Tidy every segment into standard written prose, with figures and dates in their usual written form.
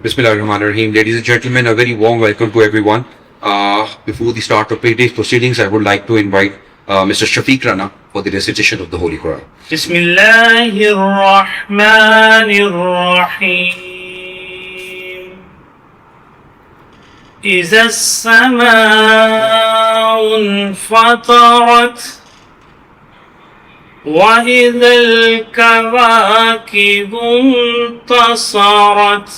Bismillahirrahmanirrahim. Ladies and gentlemen, a very warm welcome to everyone. Before the start of today's proceedings, I would like to invite Mr. Shafiq Rana for the recitation of the Holy Quran. Bismillahir Rahmanir Rahim. إذا السماء انفطرت وإذا الكواكب انتصرت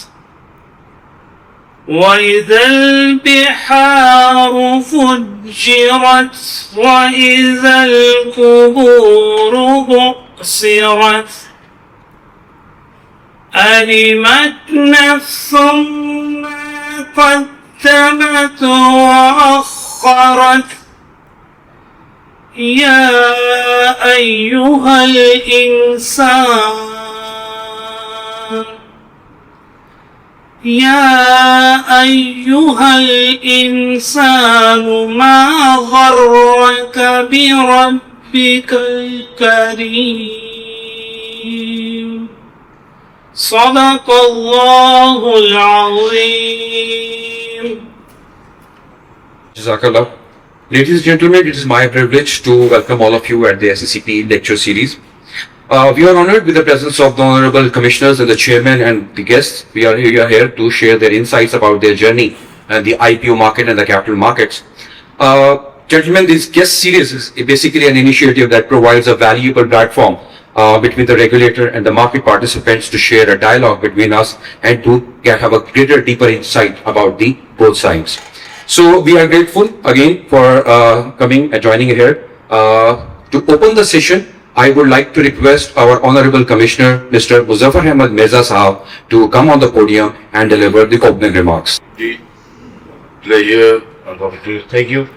وإذا البحار فجرت وإذا القبور بؤسرت علمت نفس ما قدمت وأخرت يا أيها الإنسان ما غرك بربك الكريم صدق الله العظيم. Jazakallah. Ladies and gentlemen, it is my privilege to welcome all of you at the SCCP lecture series. We are honored with the presence of the Honorable Commissioners and the Chairman and the guests. We are here to share their insights about their journey and the IPO market and the capital markets. Gentlemen, this guest series is basically an initiative that provides a valuable platform between the regulator and the market participants to share a dialogue between us and to have a greater, deeper insight about the both sides. So we are grateful again for coming and joining here. To open the session, I would like to request our Honorable Commissioner, Mr. Muzaffar Ahmad Mirza Sahab, to come on the podium and deliver the opening remarks. Pleasure. Thank you,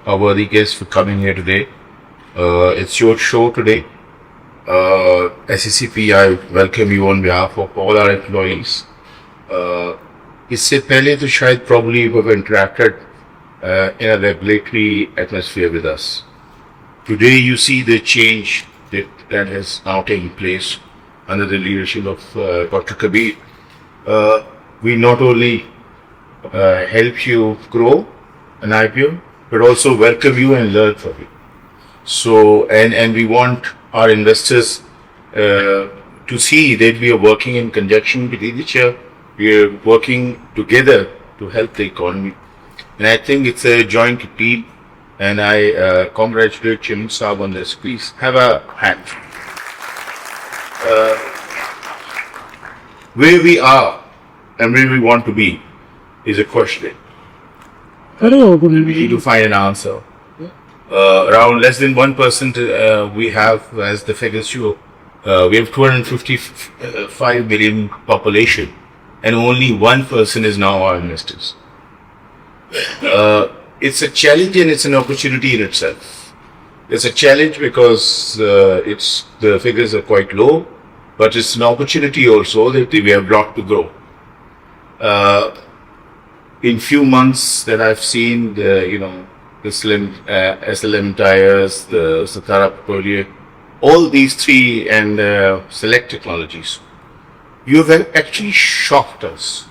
our worthy guests, for coming here today. It's your show today. SCCP, I welcome you on behalf of all our employees. اس سے پہلے تو شاید probably you have interacted in a regulatory atmosphere with us. Today you see the change that has now taken place under the leadership of Dr. Kabir. We not only help you grow an IPO, but also welcome you and learn from you. So, and we want our investors to see that we are working in conjunction with each other. We are working together to help the economy. And I think it's a joint appeal. And I congratulate Chairman Saab on this. Please have a hand. Where we are and where we want to be is a question. We need to find an answer. Around less than 1% we have, as the figures show, we have 255 million population. And only 1% is now our investors. It's a challenge and it's an opportunity in itself. It's a challenge because the figures are quite low, but it's an opportunity also that we have brought to grow. In few months that I've seen the Slim SLM tires, the Satara Petroleum, all these three and Select Technologies. You have actually shocked us,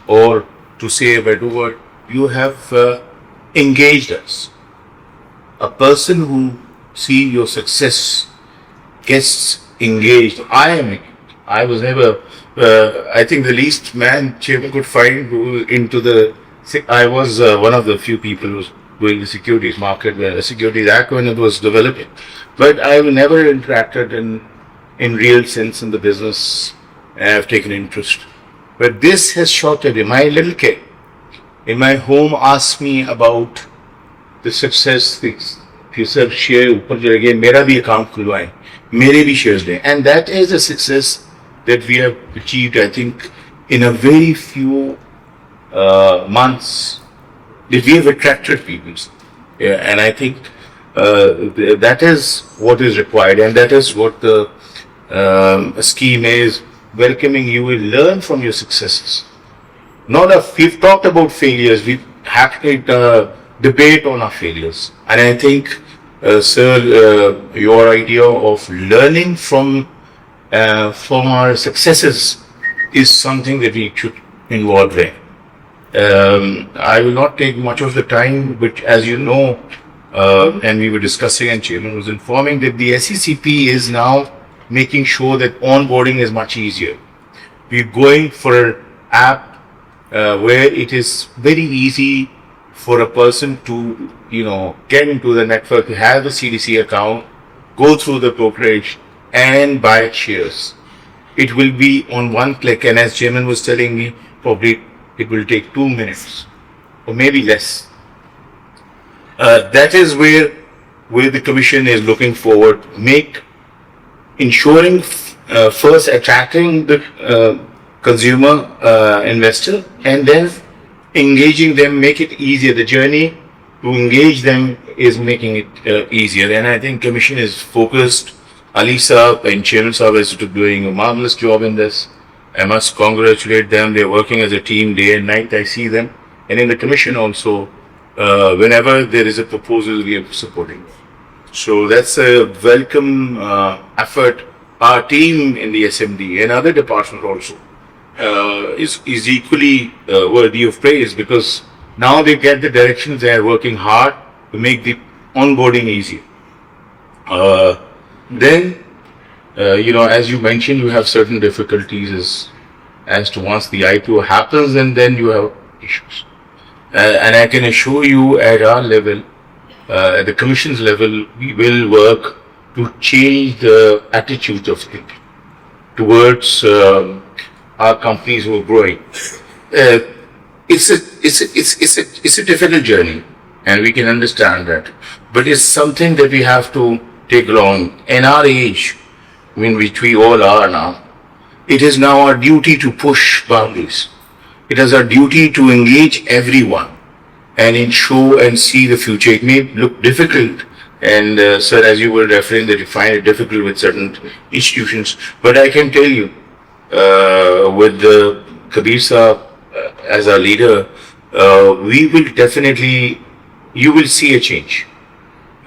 or to say a better word, you have engaged us. A person who sees your success gets engaged. I was never, I think the least man Chairman could find I was one of the few people who was doing the securities market, the Securities Act when it was developing. But I have never interacted in real sense in the business. I have taken interest. But this has shorted me. My little kid in my home asked me about the success things. He said, share upar jare gaye, mera bhi account khulwaye, mere bhi shares dein. And that is a success that we have achieved, I think, in a very few months, that we have attracted people. Yeah, and I think that is what is required, and that is what the scheme is. Welcoming you will learn from your successes. We've talked about failures. We've had a debate on our failures. And I think, sir, your idea of learning from our successes is something that we should involve in. I will not take much of the time, but as you know, and we were discussing, and Chairman was informing that the SECP is now making sure that onboarding is much easier. We're going for an app where it is very easy for a person to, get into the network, have a CDC account, go through the brokerage, and buy shares. It will be on one click, and as Chairman was telling me, probably it will take 2 minutes or maybe less. That is where the Commission is looking forward, ensuring first attracting the consumer investor, and then engaging them, make it easier. The journey to engage them is making it easier, and I think Commission is focused. Ali Saab and Chairman Saab is doing a marvelous job in this. I must congratulate them. They're working as a team day and night. I see them, and in the Commission also, whenever there is a proposal, we are supporting. So that's a welcome effort. Our team in the SMD and other departments also is equally worthy of praise, because now they get the directions. They are working hard to make the onboarding easier. Then, as you mentioned, you have certain difficulties as to once the IPO happens, and then you have issues. And I can assure you, at our level, at the Commission's level, we will work to change the attitude of people towards our companies who are growing. It's a difficult journey, and we can understand that. But it's something that we have to take along. In our age, which we all are now, it is now our duty to push boundaries. It is our duty to engage everyone and ensure and see the future. It may look difficult, and sir, as you were referring, that you find it difficult with certain institutions, but I can tell you, with Kabir Saab as our leader, we will definitely, you will see a change.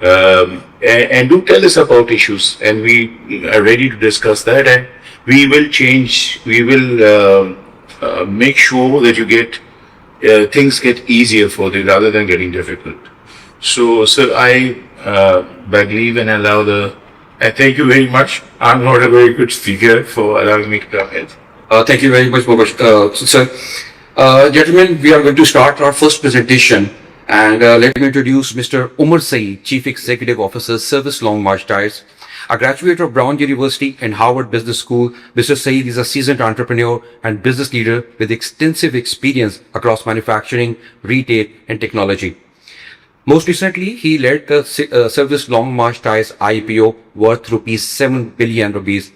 And do tell us about issues, and we are ready to discuss that, and we will change, we will make sure that you get, things get easier for you rather than getting difficult. So, sir, I beg leave and I thank you very much. I'm not a very good speaker, for allowing me to come in. Thank you very much, Mukesh. Sir, gentlemen, we are going to start our first presentation. And let me introduce Mr. Umar Saeed, Chief Executive Officer, Service Long March Tires. A graduate of Brown University and Harvard Business School, Mr. Saeed is a seasoned entrepreneur and business leader with extensive experience across manufacturing, retail, and technology. Most recently, he led the Service Long March Tires IPO worth ₹7 billion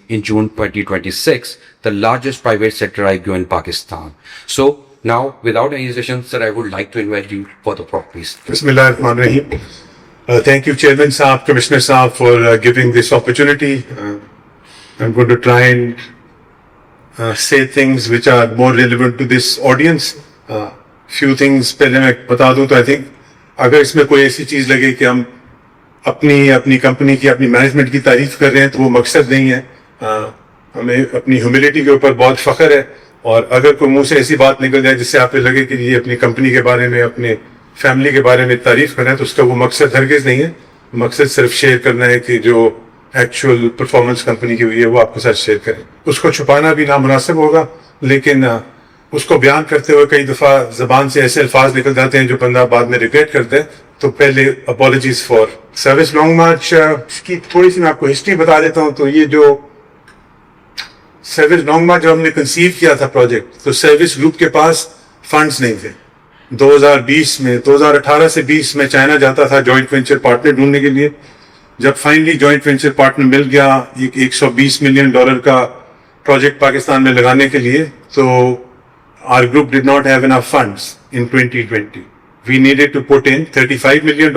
in June 2026, the largest private sector IPO in Pakistan. So, now, without any hesitation, sir, I would like to invite you for the talk, please. Bismillahirrahmanirrahim. Thank you, Chairman Saab, Commissioner Saab, for giving this opportunity. I'm going to try and say things which are more relevant to this audience. Few things पहले मैं बता दूं तो I think अगर इसमें कोई ऐसी चीज लगे कि हम अपनी कंपनी की, अपनी मैनेजमेंट की तारीफ कर रहे हैं, तो वो मकसद नहीं है. हमें अपनी ह्यूमिलिटी के ऊपर बहुत फख्र है, और अगर कोई मुंह से ऐसी बात निकल जाए जिससे आप लगे कि ये अपनी कंपनी के बारे में, अपने फैमिली के बारे में तारीफ कर रहे हैं, तो उसका वो मकसद हरगिज नहीं है. मकसद सिर्फ शेयर करना है कि जो एक्चुअल परफॉर्मेंस कंपनी की हुई है वो आपके साथ शेयर करें. उसको छुपाना भी नामुनासिब होगा, लेकिन उसको बयान करते हुए कई दफ़ा ज़बान से ऐसे अल्फाज निकल जाते हैं जो बंदा बाद में रिग्रेट करते हैं. तो पहले अपॉलॉजीज फॉर सर्विस लॉन्ग मार्च की थोड़ी सी मैं आपको हिस्ट्री बता देता हूँ. तो ये जो सर्विस लॉन्ग मार्च जब हमने कंसीव किया था प्रोजेक्ट, तो सर्विस ग्रुप के पास फंड्स नहीं थे. 2018 से 20 में चाइना जाता था जॉइंट वेंचर पार्टनर ढूंढने के लिए. जब फाइनली जॉइंट वेंचर पार्टनर मिल गया एक $120 मिलियन का प्रोजेक्ट पाकिस्तान में लगाने के लिए, तो our group did not have enough funds in 2020. We needed to put in $35 million,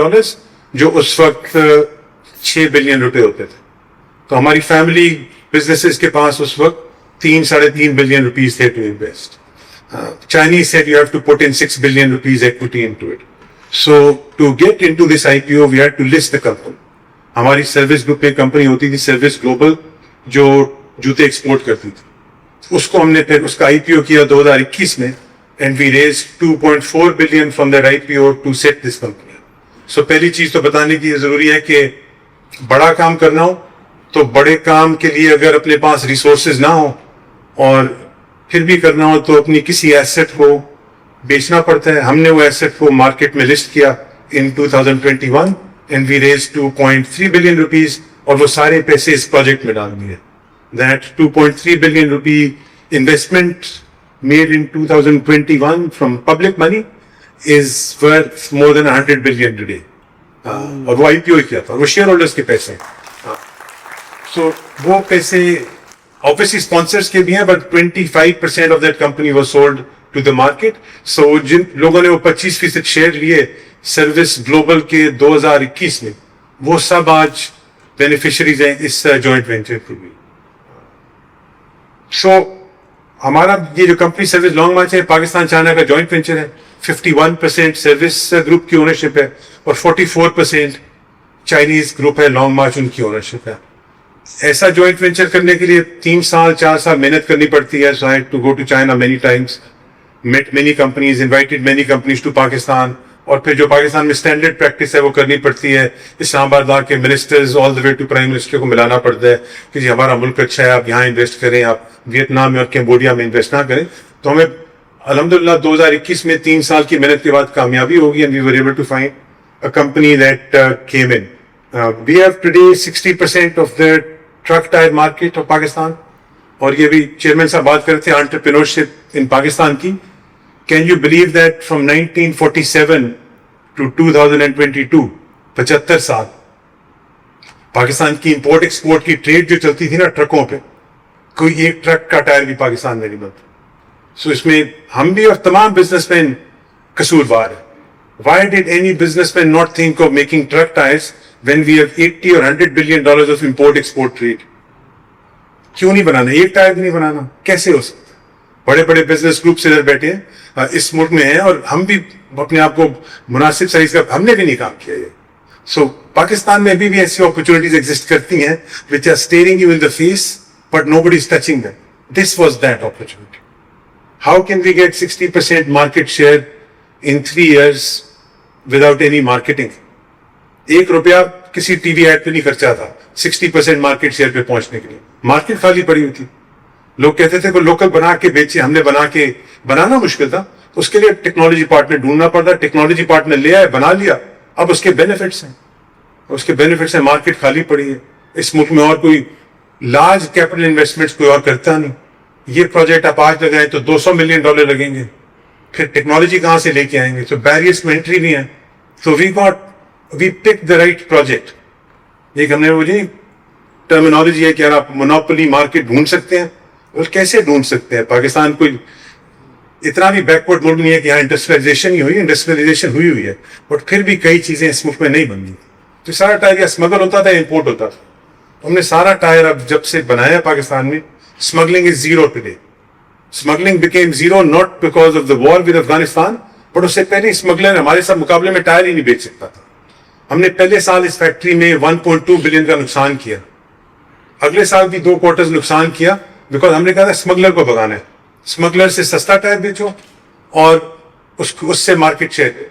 जो उस वक्त $6 बिलियन होते थे. तो हमारी फैमिली बिजनेसेस के पास उस वक्त $3-3.5 बिलियन थे to invest. Chinese said you have to put in $6 billion equity into it. So to get into this IPO, we had to list the company. हमारी सर्विस ग्रुप में कंपनी होती थी service global, जो जूते export करती थी. اس کو ہم نے پھر اس کا IPO کیا 2021 میں, and we raise 2.4 billion from that IPO to set this company. So پہلی چیز تو بتانے کی ضروری ہے کہ بڑا کام کرنا ہو تو بڑے کام کے لیے اگر اپنے پاس ریسورسز نہ ہو اور پھر بھی کرنا ہو تو اپنی کسی ایسٹ کو بیچنا پڑتا ہے. ہم نے وہ ایسٹ کو مارکیٹ میں لسٹ کیا in 2021 and we raise 2.3 billion rupees, اور وہ سارے پیسے اس پروجیکٹ میں ڈال دیے. That 2.3 billion rupee investment made in 2021 from public money is worth more than 100 billion today. اور وہ IPO کیا تھا, وہ شیئر ہولڈرس کے پیسے ہیں. So وہ پیسے obviously sponsors کے بھی ہیں, but 25% of that company was sold to the market. So جن لوگوں نے وہ 25% شیئر لیے سروس گلوبل کے 2021 میں, وہ سب آج بینیفیشریز ہیں اس جوائنٹ وینچر کے بھی. سو ہمارا یہ جو کمپنی سروس لانگ مارچ ہے, پاکستان چائنا کا جوائنٹ وینچر ہے. 51% سروس گروپ کی اونرشپ ہے اور 44% چائنیز گروپ ہے لانگ مارچ, ان کی اونرشپ ہے. ایسا جوائنٹ وینچر کرنے کے لیے 3 سال 4 سال محنت کرنی پڑتی ہے. So I had to go to China many times, meet many companies, invited many companies to Pakistan, اور پھر جو پاکستان میں اسٹینڈرڈ پریکٹس ہے وہ کرنی پڑتی ہے. اسلام آباد لا کے ministers all the way to prime minister کو ملانا پڑتا ہے کہ جی ہمارا ملک اچھا ہے, آپ یہاں انویسٹ کریں, آپ ویتنام میں اور کمبوڈیا میں انویسٹ نہ کریں. تو ہمیں الحمدللہ 2021 میں 3 سال کی محنت کے بعد کامیابی ہوگی, and we were able to find a company that came in. We have today 60% of the truck tyre market of Pakistan, اور یہ بھی چیئرمین صاحب بات کرتے ہیں انٹرپرینورشپ ان پاکستان کی. Can you believe that from 1947 to 2022, 75 سال, پاکستان کی امپورٹ ایکسپورٹ کی ٹریڈ جو چلتی تھی نا ٹرکوں پہ, کوئی ایک ٹرک کا ٹائر بھی پاکستان میں نہیں بنتا. سو اس میں ہم بھی اور تمام بزنس مین قصوروار ہیں. Why did any businessman not think of making truck tires when we have 80 or 100 billion dollars of import export trade? کیوں نہیں بنانا, ایک ٹائر بھی نہیں بنانا, کیسے ہو سکتا؟ بڑے بڑے بزنس گروپ ادھر بیٹھے ہیں اس ملک میں ہیں, اور ہم بھی اپنے آپ کو مناسب سائز کا ہم نے بھی نہیں کام کیا یہ. سو پاکستان میں ابھی بھی ایسی اپرچونیٹیز ایگزسٹ کرتی ہیں which are staring you in the face but nobody is touching them. This was that opportunity. How can we get 60% market share in 3 years without any marketing? 1 روپیہ کسی ٹی وی ایڈ پہ نہیں خرچا تھا 60% market share پہ پہنچنے کے لیے. Market خالی پڑی ہوئی تھی, لوگ کہتے تھے کہ لوکل بنا کے بیچے, ہم نے بنانا مشکل تھا, اس کے لیے ٹیکنالوجی پارٹنر ڈھونڈنا پڑتا. ٹیکنالوجی پارٹنر لے آئے, بنا لیا, اب اس کے بینیفٹس ہیں, مارکیٹ خالی پڑی ہے. اس ملک میں اور کوئی لارج کیپٹل انویسٹمنٹس کوئی اور کرتا نہیں. یہ پروجیکٹ آپ آج لگائیں تو $200 ملین لگیں گے, پھر ٹیکنالوجی کہاں سے لے کے آئیں گے؟ تو بیریئرس میں انٹری نہیں ہے. تو وی پک دا رائٹ پروجیکٹ. ایک ہم نے وہ جی ٹرمینالوجی ہے کہ آپ مونوپولی مارکیٹ ڈھونڈ سکتے ہیں, اور کیسے ڈھونڈ سکتے ہیں؟ پاکستان کوئی اتنا بھی بیکورڈ ملک نہیں ہے کہ یہاں انڈسٹریلائزیشن ہوئی ہے, بٹ پھر بھی کئی چیزیں اس ملک میں نہیں بن گئی. تو سارا ٹائر یا اسمگل ہوتا تھا, امپورٹ ہوتا تھا. ہم نے سارا ٹائر اب جب سے بنایا پاکستان میں, smuggling is zero today. Smuggling became zero not because of the war with Afghanistan, but اس سے پہلے اسمگلر ہمارے ساتھ مقابلے میں ٹائر ہی نہیں بیچ سکتا تھا. ہم نے پہلے سال اس فیکٹری میں 1.2 بلین کا نقصان کیا, اگلے سال بھی 2 کوارٹرز نقصان کیا, بیکاز ہم نے کہا تھا اسمگلر کو بگانا ہے. اسمگلر سے سستا ٹائر بیچو اور اس سے مارکیٹ شیئر دے.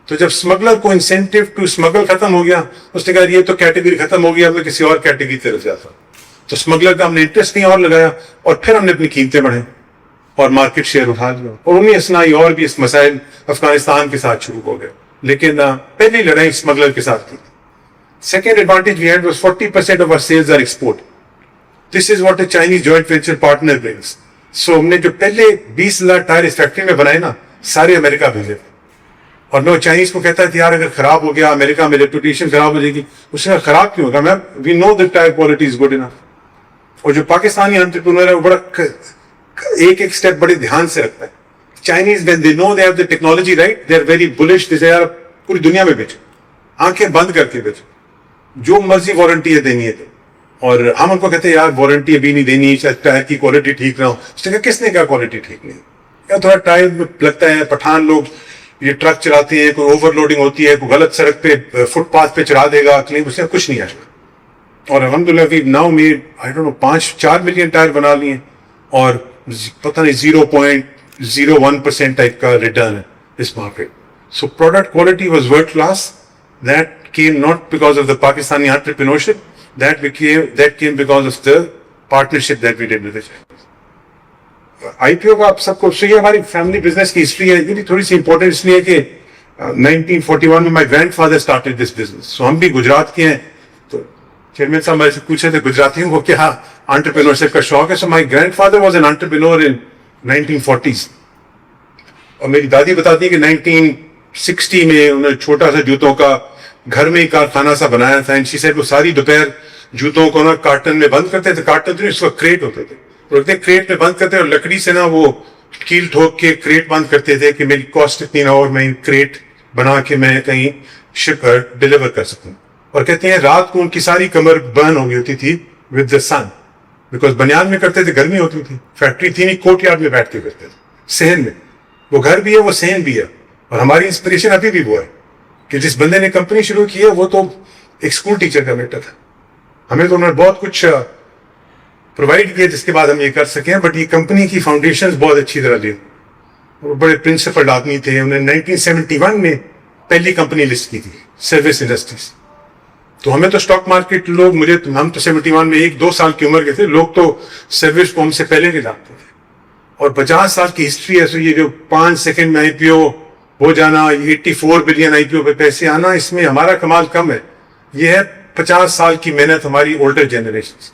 تو جب اسمگلر کو انسینٹیو ٹو اسمگل ختم ہو گیا, اس نے کہا یہ تو کیٹیگری ختم ہو گیا, اب کسی اور کیٹیگری طرف جاتا. تو اسمگلر کا ہم نے انٹرسٹ نہیں اور لگایا, اور پھر ہم نے اپنی قیمتیں بڑھائیں اور مارکیٹ شیئر اٹھا لیا. اور انہیں اسنائی اور بھی اس مسائل افغانستان کے ساتھ شروع ہو گئے, لیکن پہلی لڑائی اسمگلر کے ساتھ کی. Second advantage we had was 40% of our sales are export. This is what a Chinese joint venture partner brings. So ہم نے جو پہلے 20,000 ٹائر اس فیکٹری میں بنائے نا, سارے امریکہ بھیجے. اور میں چائنیز کو کہتا تھا یار اگر خراب ہو گیا امریکہ میں ریپوٹیشن خراب ہو جائے گی. اس نے خراب کیوں ہوگا, ma'am we know the tyre quality is good enough. اور جو پاکستانی انٹرپرینور ہے وہ بڑا ایک اسٹیپ بڑے دھیان سے رکھتا ہے. Chinese when they know they have the technology right, they are very bullish. they say یار پوری دنیا میں بیچو, آنکھیں بند کر کے بیچو, جو مرضی وارنٹی ہے دینی ہے تو. اور ہم ان کو کہتے ہیں یار وارنٹی ابھی نہیں دینی, ٹائر کی کوالٹی ٹھیک نہ ہو. اس نے کہا کس نے کہا کوالٹی ٹھیک نہیں؟ یا تھوڑا ٹائر لگتا ہے, پٹھان لوگ یہ ٹرک چلاتے ہیں, کوئی اوور لوڈنگ ہوتی ہے, کوئی غلط سڑک پہ فٹ پاتھ پہ چڑھا دے گا, کلیم, اس میں کچھ نہیں آئے. اور الحمدللہ we now made 4 million tyre بنا لیے, اور पता नहीं 0.01% टाइप का रिटर्न है इस market. So product quality was world class. That came not because of the Pakistani entrepreneurship. That came because of the partnership that we did with the Chinese. IPO का आप सबको ये हमारी फैमिली बिजनेस की history है. ये भी थोड़ी सी इंपॉर्टेंट इसलिए है कि 1941 में my grandfather started this business. So हम भी गुजरात के हैं. तो चेयरमैन साहब मेरे से पूछे थे गुजरातियों को क्या एंटरप्रेन्योरशिप का शौक है. So my grandfather was an entrepreneur in 1940s. और मेरी दादी बताती है कि 1960 में उन्होंने छोटा सा जूतों का घर में ही कारखाना सा बनाया था. एंड शी सेड वो सारी दोपहर जूतों को ना कार्टन में बंद करते थे. कार्टन तो इसका क्रेट होते थे, रखते क्रेट में बंद करते और लकड़ी से ना वो कील ठोक के क्रेट बंद करते थे कि मेरी कॉस्ट इतनी ना और मैं क्रेट बना के मैं कहीं शिप डिलीवर कर सकूं. और कहते हैं रात को उनकी सारी कमर बर्न हो गई होती थी विद द सन, बिकॉज बनियान में करते थे, गर्मी होती थी, फैक्ट्री थी नहीं, कोर्ट यार्ड में बैठ के करते थे सहन में. वो घर भी है, वो सहन भी है. और हमारी इंस्पिरेशन अभी भी वो है कि जिस बंदे ने कंपनी शुरू की है वो तो एक स्कूल टीचर का बेटा था. हमें तो उन्होंने बहुत कुछ प्रोवाइड किया जिसके बाद हम ये कर सके. बट ये कंपनी की फाउंडेशन बहुत अच्छी तरह दी. वो बड़े प्रिंसिपल आदमी थे. उन्होंने 1971 में पहली कंपनी लिस्ट की थी, सर्विस इंडस्ट्रीज. तो हमें तो स्टॉक मार्केट लोग, हम तो 71 में 1-2 साल की उम्र के थे, लोग तो सर्विस को हमसे पहले के जानते थे. और 50 साल की हिस्ट्री है. सो ये जो 5 सेकंड में आईपीओ हो जाना, 84 बिलियन आईपीओ पे पैसे आना, इसमें हमारा कमाल कम है. ये है 50 साल की मेहनत हमारी ओल्डर जनरेशन की.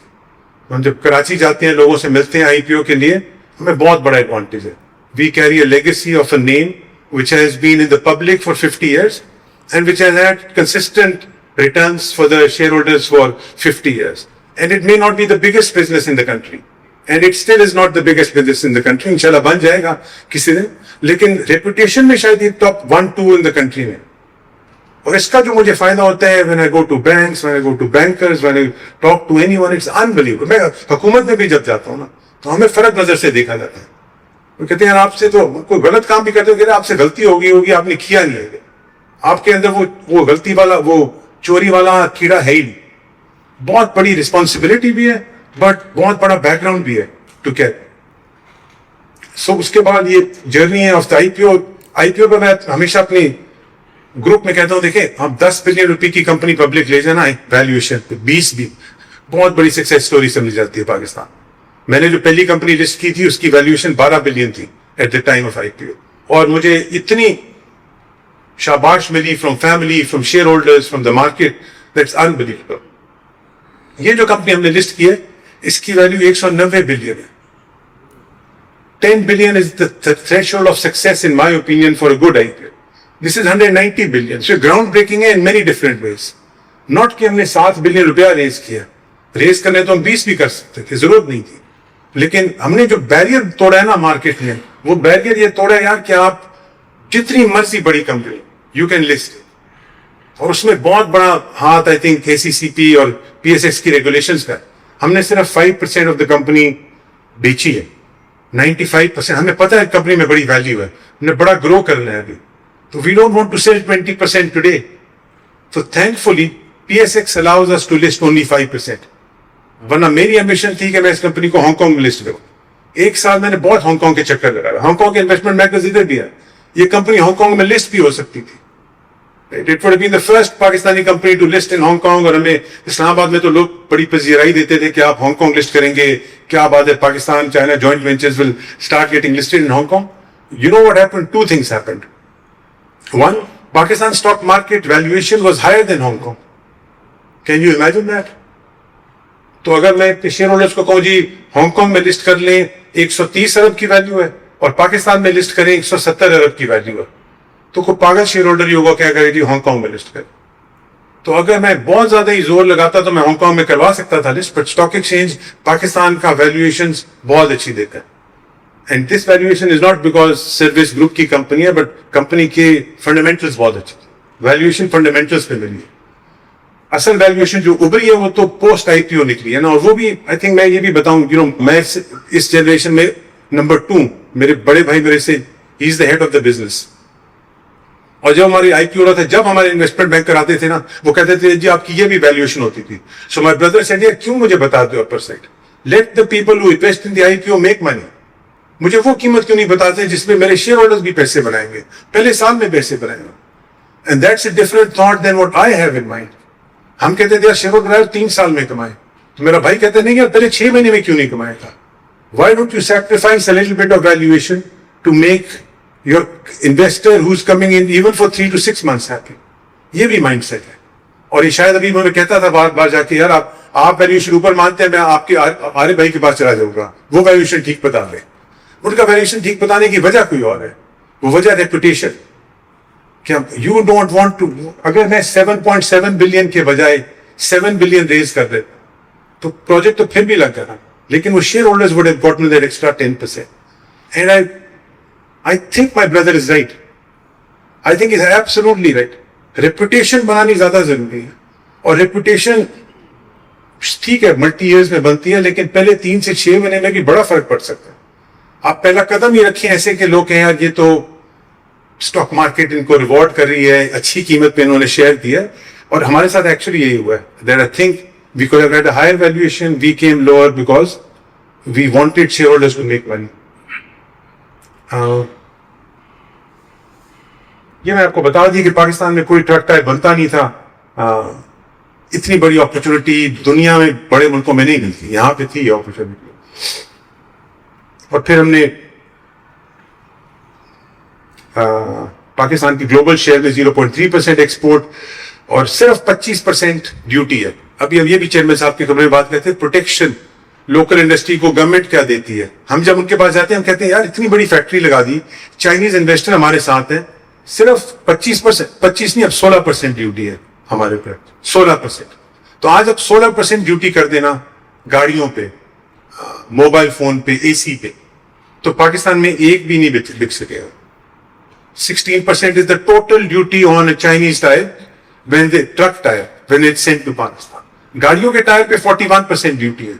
हम जब कराची जाते हैं, लोगों से मिलते हैं आईपीओ के लिए, हमें बहुत बड़ा एडवांटेज है. We carry a legacy of a name which has been in the public for 50 years and which has had consistent returns for the shareholders for 50 years. And it may not be the biggest business in the country. And it still is not the biggest business in the country. इंशाल्लाह बन जाएगा किसी दिन. लेकिन reputation में शायद ये top 1-2 in the country में. और इसका जो मुझे फायदा होता है when I go to banks, when I go to bankers, when I talk to anyone, it's unbelievable. मैं हुकूमत में भी जब जाता हूँ ना, तो हमें फर्क नजर से देखा जाता है. वो कहते हैं यार आपसे तो कोई गलत काम भी करते हो, आपसे गलती होगी आपने किया नहीं है. आपके अंदर वो गलती वाला, वो चोरी वाला कीड़ा है ही नहीं. बहुत बड़ी रिस्पॉन्सिबिलिटी भी है, बट बहुत बड़ा बैकग्राउंड भी है टू कैर. सो उसके बाद ये जर्नी है ऑफ द आईपीओ. आईपीओ पे मैं हमेशा अपने ग्रुप में कहता हूँ, देखें आप 10 बिलियन रुपए की कंपनी पब्लिक ले जाना है वैल्यूएशन पे, 20 भी बहुत बड़ी सक्सेस स्टोरी समझी जाती है पाकिस्तान. मैंने जो पहली कंपनी लिस्ट की थी उसकी वैल्यूएशन 12 बिलियन थी at the time of IPO. और मुझे इतनी शाबाश मिली from family, from shareholders, from the market, that's unbelievable. ये जो कंपनी हमने लिस्ट की है इसकी वैल्यू 190 बिलियन है. 10 billion is the threshold of success in my opinion for a good IPO. This is 190 billion. So groundbreaking है in many different ways. Not कि हमने 7 बिलियन रुपया रेज किया. रेज करने तो हम 20 भी कर सकते थे, जरूरत नहीं थी. लेकिन हमने जो बैरियर तोड़ा है ना मार्केट में, वो बैरियर ये तोड़ा यार कि आप जितनी मर्जी बड़ी कंपनी यू कैन लिस्ट. और उसमें बहुत बड़ा हाथ आई थिंक KCCP और PSX की रेगुलेशंस का. हमने सिर्फ 5% ऑफ द कंपनी बेची है. 95% हमें पता है कंपनी में बड़ी वैल्यू है, हमने बड़ा ग्रो करना है अभी. तो we don't want to sell 20% today. तो thankfully PSX allows us to list only 5%. वरना मेरी एम्बिशन थी कि मैं इस कंपनी को हांगकांग में लिस्ट करूं. एक साल मैंने बहुत हांगकांग के चक्कर लगाया. हांगकांग के इन्वेस्टमेंट बैंकर्स इधर भी है. ये कंपनी हांगकांग में लिस्ट भी हो सकती थी. It would have been the first Pakistani company to list in Hong Kong. और हमें इस्लामाबाद में तो लोग बड़ी पजीराई देते थे कि आप हांगकांग लिस्ट करेंगे, क्या बात है, Pakistan China joint ventures will start getting listed in Hong Kong. You know what happened? 2 things happened. One, Pakistan stock market valuation was higher than Hong Kong. Can you imagine that? तो अगर मैं share holders को कहूँ जी Hong Kong में list कर लें 130 अरब की value है और पाकिस्तान में लिस्ट करें 170 अरब की वैल्यू है, तो कोई पागल शेयर होल्डर ही होगा क्या करेगी हांगकांग में लिस्ट करें. तो अगर मैं बहुत ज्यादा ही जोर लगाता तो मैं हांगकांग में करवा सकता था list, but stock exchange Pakistan का वैल्यूएशन बहुत अच्छी देता है. And this valuation is not because service group की कंपनी है, बट कंपनी के फंडामेंटल्स बहुत अच्छे. वैल्यूएशन फंडामेंटल्स पे मिली है. असल वैल्यूएशन जो उभरी है वो तो पोस्ट आईपीओ निकली है ना. और वो भी आई थिंक मैं ये भी बताऊं, मैं इस जनरेशन में नंबर 2, मेरे बड़े भाई मेरे से he is the head of the business. और जब हमारी आईपीओ हो रहा था, जब हमारे इन्वेस्टमेंट बैंकर आते थे ना, वो कहते थे जी आपकी ये भी वैल्यूएशन होती थी. सो माय ब्रदर सेड यार क्यों मुझे बताते हो upper side, let the people who invest in the IPO make money. مجھے وہ قیمت کیوں نہیں بتاتے جس میں میرے شیئر ہولڈرز بھی پیسے بنائیں گے, پہلے سال میں پیسے بنائیں گے. And that's a different thought than what I have in mind. ہم کہتے تھے شیئر ہولڈر 3 سال میں کمائے, تو میرا بھائی کہتے نہیں یار پہلے 6 مہینے میں کیوں نہیں کمایا تھا. Why don't you sacrifice a little bit of valuation to make your investor who is coming in even for 3 to 6 months happy. یہ بھی مائنڈ سیٹ ہے. اور یہ شاید ابھی میں کہتا تھا بار بار جا کے یار آپ ویلیویشن اوپر مانتے ہیں, میں آپ کے عارف بھائی کے پاس چلا جاؤں گا, وہ ویلیویشن ٹھیک بتا دیں. ان کا ویلیویشن ٹھیک بتانے کی وجہ کوئی اور ہے, وہ وجہ ریپوٹیشن. کیا یو ڈونٹ وانٹ ٹو, اگر میں 7.7 بلین کے بجائے 7 بلین ریز کر دیتا تو پروجیکٹ تو پھر بھی لگ جانا, لیکن وہ share holders would have gotten that extra 10%. And I think my brother is right. I think he's absolutely right. Reputation بنانی زیادہ ضروری ہے, اور ریپوٹیشن ٹھیک ہے ملٹی ایئرز میں بنتی ہے, لیکن پہلے 3 سے 6 مہینے میں بھی بڑا فرق پڑ سکتا ہے. آپ پہلا قدم ہی رکھیں ایسے کہ لوگ کہیں یار یہ تو اسٹاک مارکیٹ ان کو ریوارڈ کر رہی ہے, اچھی قیمت پہ انہوں نے شیئر دیا. اور ہمارے ساتھ ایکچولی یہی ہوا ہے that I think we could have had a higher valuation, we came lower because we wanted shareholders to make money. یہ میں آپ کو بتا دیا کہ پاکستان میں کوئی ٹرک ٹائر بنتا نہیں تھا. اتنی بڑی اپرچونٹی دنیا میں بڑے ملکوں میں نہیں ملتی, یہاں پہ تھی یہ اپرچونٹی. اور پھر ہم نے پاکستان کی گلوبل شیئر میں 0.3% ایکسپورٹ اور صرف 25% ڈیوٹی ہے. ابھی اب یہ بھی چیئرمین صاحب کے خبر میں بات کرتے ہیں پروٹیکشن لوکل انڈسٹری کو گورنمنٹ کیا دیتی ہے. ہم جب ان کے پاس جاتے ہیں ہم کہتے ہیں یار اتنی بڑی فیکٹری لگا دی, چائنیز انویسٹر ہمارے ساتھ ہیں, صرف 25% نہیں اب 16% ڈیوٹی ہے ہمارے پر, 16%. تو آج اب 16% ڈیوٹی کر دینا گاڑیوں پہ, موبائل فون پہ, اے سی پہ, تو پاکستان میں ایک بھی نہیں بک سکے گا. 16% is the total duty on a Chinese tire when the truck tire when it's sent to Pakistan. گاڑیوں کے ٹائر پہ 41% ڈیوٹی ہے.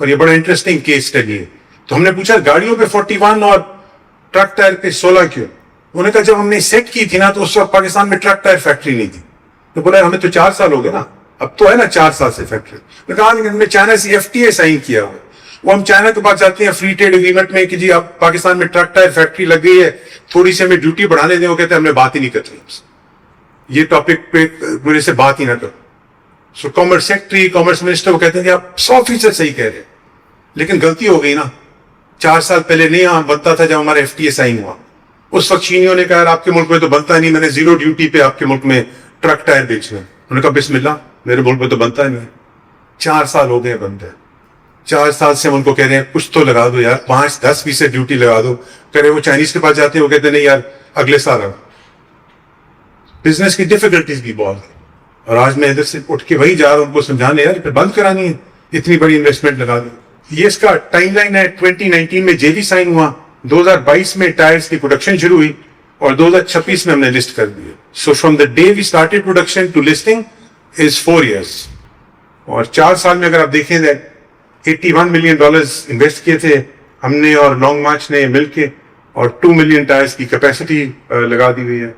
اور یہ بڑا انٹرسٹنگ کیس اسٹڈی ہے. تو ہم نے پوچھا گاڑیوں پہ 41 اور ٹرک ٹائر پہ 16 کیوں؟ انہوں نے کہا جب ہم نے سیٹ کی تھی نا تو اس وقت پاکستان میں ٹرک ٹائر فیکٹری نہیں تھی. تو بولا ہمیں تو 4 سال ہو گئے نا, اب تو ہے نا 4 سال سے فیکٹری. میں کہا ہم نے چائنا سے FTA سائن کیا ہوا, وہ ہم چائنا کے پاس جاتے ہیں فری ٹریڈ اگریمنٹ میں کہ جی اب پاکستان میں ٹرک ٹائر فیکٹری لگ گئی ہے, تھوڑی سی ہمیں ڈیوٹی بڑھانے دیں, وہ کہتے ہیں ہم نے بات ہی نہیں کرتے, یہ ٹاپک پہ میرے سے بات ہی نہ کرو. سو کامرس سیکٹری, کامرس منسٹر وہ کہتے ہیں کہ آپ 100% صحیح کہہ رہے ہیں, لیکن غلطی ہو گئی نا. 4 سال پہلے نہیں بنتا تھا جب ہمارا FTA سائن ہوا. اس وقت چینیوں نے کہا آپ کے ملک میں تو بنتا نہیں, میں نے 0 ڈیوٹی پہ آپ کے ملک میں ٹرک ٹائر بیچنا. انہوں نے کہا بسم اللہ, میرے ملک میں تو بنتا نہیں. 4 سال ہو گئے بنتے, 4 سال سے ہم ان کو کہہ رہے ہیں کچھ تو لگا دو یار, 5-10% ڈیوٹی لگا دو. کہہ رہے وہ چائنیز کے پاس جاتے ہیں, وہ کہتے ہیں نہیں یار اگلے سال آؤ. بزنس کی ڈیفیکلٹیز بھی بہت ہیں, اور آج میں ادھر سے اٹھ کے وہی جا رہا ہوں ان کو سمجھانے یار پھر بند کرانی ہے, اتنی بڑی انویسٹمنٹ لگا دو. یہ اس کا ٹائم لائن ہے. 2019 میں JV سائن ہوا, 2022 میں ٹائرز کی پروڈکشن شروع ہوئی, اور 2026 میں ہم نے لسٹ کر دی. So from the day we started production to listing is 4 years. اور 4 سال میں اگر آپ دیکھیں $81 million انویسٹ کیے تھے ہم نے اور لانگ مارچ نے مل کے, اور 2 million ٹائرز کی کیپیسٹی لگا دی ہوئی ہے.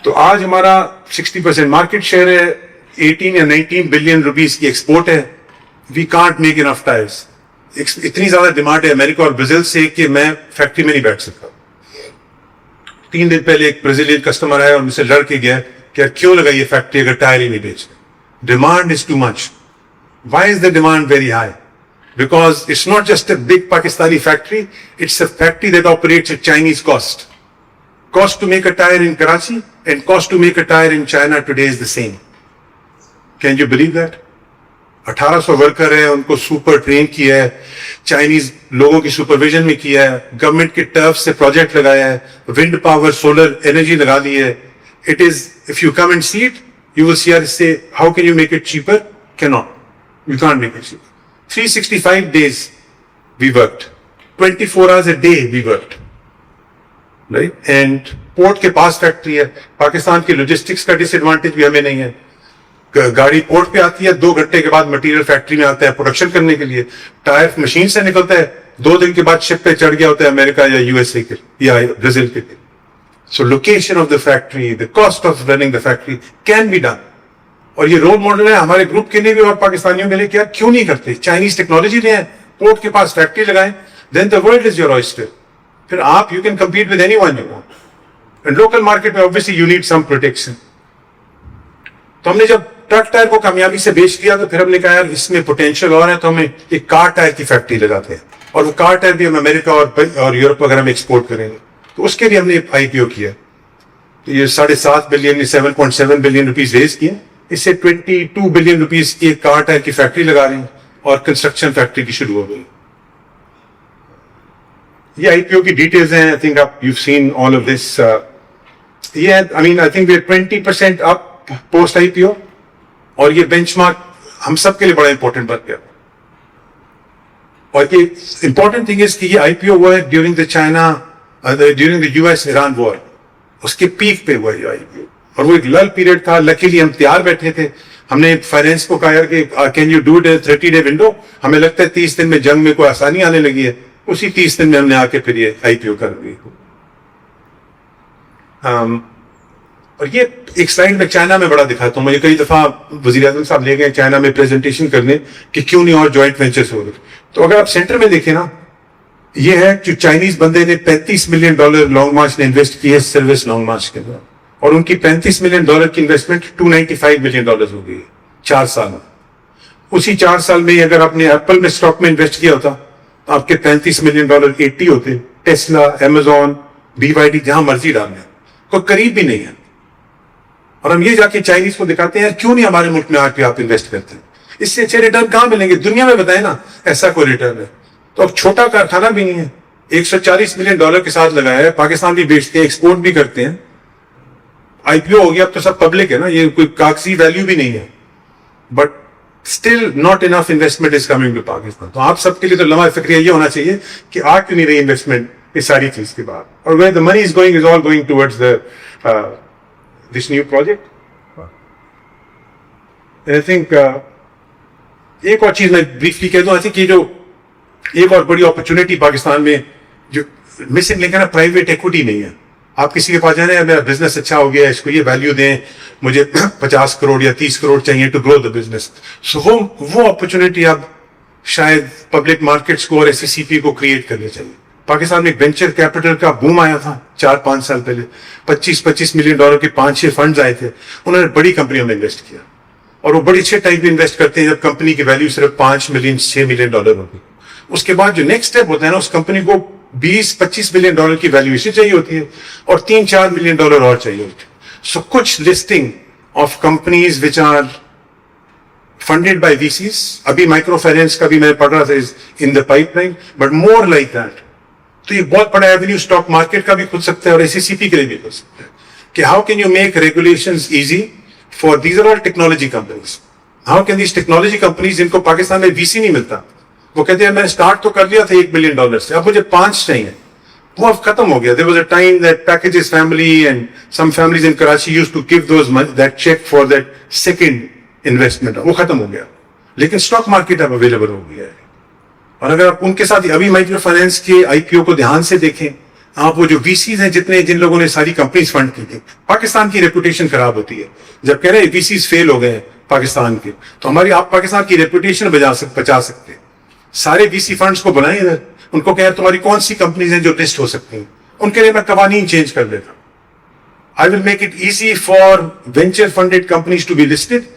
تو آج ہمارا 60% مارکیٹ شیئر ہے, 18 یا 19 بلین روپیز کی ایکسپورٹ ہے. We can't make enough tyres. اتنی زیادہ ڈیمانڈ ہے امریکہ اور برازیل سے کہ میں فیکٹری میں نہیں بیٹھ سکتا. 3 دن پہلے ایک برازیلین کسٹمر آیا اور مجھ سے لڑ کے گیا کہ یار کیوں لگا یہ فیکٹری اگر ٹائر ہی نہیں بیچ رہے. Demand is too much. Why is the demand very high? Because it's not just a big Pakistani factory, it's a factory that operates at Chinese cost. Cost to make a tire in Karachi and cost to make a tire in China today is the same. Can you believe that? 1800 worker ہیں, ان کو super train کیا ہے, Chinese لوگوں کی supervision میں کیا ہے, government کے ٹرف سے پروجیکٹ لگایا ہے, ونڈ پاور سولر انرجی لگا دی ہے. It is, if you come and see it, you will see us say, how can you make it cheaper? Cannot. You can't make it cheaper. 365 days we worked. 24 hours a day we worked. Right? And port کے پاس factory ہے. پاکستان کی logistics کا ڈس advantage بھی ہمیں نہیں ہے. گاڑی port پہ آتی ہے, 2 گھنٹے کے بعد مٹیریل فیکٹری میں آتا ہے پروڈکشن کرنے کے لیے. ٹائر مشین سے نکلتا ہے, 2 دن کے بعد شپ پہ چڑھ گیا ہوتا ہے امریکہ یا USA کے یا برازیل کے لیے. So location of the factory, the cost of running the factory can be done. اور یہ رول ماڈل ہے ہمارے گروپ کے لیے بھی اور پاکستانیوں کے لیے. کیا کیوں نہیں کرتے؟ چائنیز ٹیکنالوجی لے آئیں, پورٹ کے پاس فیکٹری لگائیں, then the world is your oyster. پھر آپ you can compete with anyone you want. And local market میں obviously you need some protection. تو ہم نے جب ٹرک ٹائر کو کامیابی سے بیچ دیا تو پھر ہم نے کہا یار اس میں پوٹینشیل اور ہے تو ہمیں ایک کار ٹائر کی فیکٹری لگاتے ہیں, اور وہ کار ٹائر بھی ہم امریکہ اور یورپ وغیرہ میں ایکسپورٹ کریں گے. تو اس کے لیے ہم نے آئی پی او کیا. تو یہ 7.5 بلین 7.7 بلین روپیز ریز کیے. اس سے 22 بلین روپیز کی ایک کار ٹائر کی فیکٹری لگا رہے ہیں اور کنسٹرکشن فیکٹری کی شروع ہو گئی. یہ آئی پی او کی ڈیٹیلز ہیں. I think you seen all of this. یہ I think we are 20% up post I P O, اور یہ بینچ مارک ہم سب کے لیے بڑا امپورٹنٹ بن گیا. اور یہ امپورٹنٹ تھنگ از کہ یہ آئی پی او ہوا ہے ڈیورنگ دا یو ایس ایران وار. اس کے پیک پہ ہوا یہ آئی پی او, اور وہ ایک لل پیریڈ تھا. لکیلی ہم تیار بیٹھے تھے. ہم نے فائنینس کو کہا کہ can you do 30 day window. ہمیں لگتا ہے 30 دن میں جنگ میں کوئی آسانی آنے لگی ہے. اسی 30 دن میں ہم نے آ کے پھر یہ آئی پی او کر دی. اور یہ ایک سلائڈ میں چائنا میں بڑا دکھاتا ہوں. مجھے کئی دفعہ وزیر اعظم صاحب لے گئے چائنا میں پریزنٹیشن کرنے کہ کیوں نہیں اور جوائنٹ وینچرز ہو گئے. تو اگر آپ سینٹر میں دیکھیں نا, یہ ہے کہ چائنیز بندے نے $35 ملین لانگ مارچ نے انویسٹ کیے سروس لانگ مارچ کے اندر, اور ان کی $35 ملین کی انویسٹمنٹ $295 ملین ہو گئی 4 سال میں. اسی 4 سال میں اگر آپ نے ایپل میں اسٹاک میں انویسٹ کیا ہوتا تو آپ کے $35 ملین 80 ہوتے. ٹیسلا, امیزون, BYD, جہاں مرضی ڈالنے, کوئی قریب بھی نہیں ہے. اور ہم یہ جا کے چائنیز کو دکھاتے ہیں کیوں نہیں ہمارے ملک میں آ کے آپ انویسٹ کرتے ہیں. اس سے اچھے ریٹرن کہاں ملیں گے دنیا میں, بتائیں نا ایسا کوئی ریٹرن ہے. تو اب چھوٹا کارخانہ بھی نہیں ہے, $140 ملین کے ساتھ لگایا ہے. پاکستان بھی بیچتے ہیں, ایکسپورٹ بھی کرتے ہیں. آئی پی او ہو گیا, اب تو سب پبلک ہے نا, یہ کوئی کاغذی ویلیو بھی نہیں ہے. But still not enough investment is coming to Pakistan. تو آپ سب کے لیے تو لمحہ فکریہ یہ ہونا چاہیے کہ آ کیوں نہیں رہی انویسٹمنٹ اس ساری چیز کے بعد. اور where the money is going is all going towards this new project. I think ایک اور چیز میں بریفلی کہہ دوں. I think یہ جو ایک اور بڑی اپرچونٹی پاکستان میں جو مسنگ لنک ہے نا, پرائیویٹ ایکوٹی نہیں ہے. آپ کسی کے پاس جانے میرا بزنس اچھا ہو گیا, اس کو یہ ویلیو دیں, مجھے 50 کروڑ یا 30 کروڑ چاہیے ٹو گرو دا بزنس. سو وہ اپرچونٹی اب شاید پبلک مارکیٹس کو اور SCCP کو کریٹ کرنی چاہیے. پاکستان میں ایک وینچر کیپٹل کا بوم آیا تھا 4-5 سال پہلے. $25 ملین کے 5-6 فنڈز آئے تھے. انہوں نے بڑی کمپنیوں میں انویسٹ کیا, اور وہ بڑی اچھے ٹائم پہ انویسٹ کرتے ہیں جب کمپنی کی ویلیو صرف $5 ملین 6 ملین ہوگی. اس کے بعد جو نیکسٹ اسٹیپ ہوتا ہے نا, اس کمپنی کو $20-25 ملین کی ویلیویشن چاہیے ہوتی ہے, اور $3-4 ملین اور چاہیے ہوتی ہے. سو کچھ listing of companies which are funded by VCs, ابھی مائکرو فائنینس کا بھی میں پڑھ رہا تھا in the pipeline, but more like that. تو یہ بہت بڑا ایونیو اسٹاک مارکیٹ کا بھی کھل سکتا ہے اور SCCP کے لیے بھی کھل سکتا ہے کہ how can you make regulations easy for these are all technology companies. How can these technology companies جن کو پاکستان میں VC نہیں ملتا, وہ کہتے ہیں میں نے اسٹارٹ تو کر لیا تھا $1 ملین سے, اب مجھے 5 چاہیے. وہ اب ختم ہو گیا. There was a time that Packages family and some families in Karachi used to give that check for that second investment. وہ ختم ہو گیا, لیکن اسٹاک مارکیٹ اب اویلیبل ہو گیا ہے. اور اگر آپ ان کے ساتھ ابھی مائکرو فائنینس کے IPO کو دھیان سے دیکھیں, آپ وہ جو VCs ہیں جن لوگوں نے ساری کمپنیز فنڈ کی تھی, پاکستان کی ریپوٹیشن خراب ہوتی ہے. جب کہہ رہے ہیں VCs فیل ہو گئے ہیں پاکستان کے, تو آپ پاکستان کی ریپوٹیشن بچا سکتے ہیں. سارے VC فنڈز کو بلائیں ادھر, ان کو کہہ تمہاری کون سی کمپنیز ہیں جو لسٹ ہو سکتی ہیں. ان کے لیے میں قوانین چینج کر دیتا ہوں. I will make it easy for venture funded companies to be listed,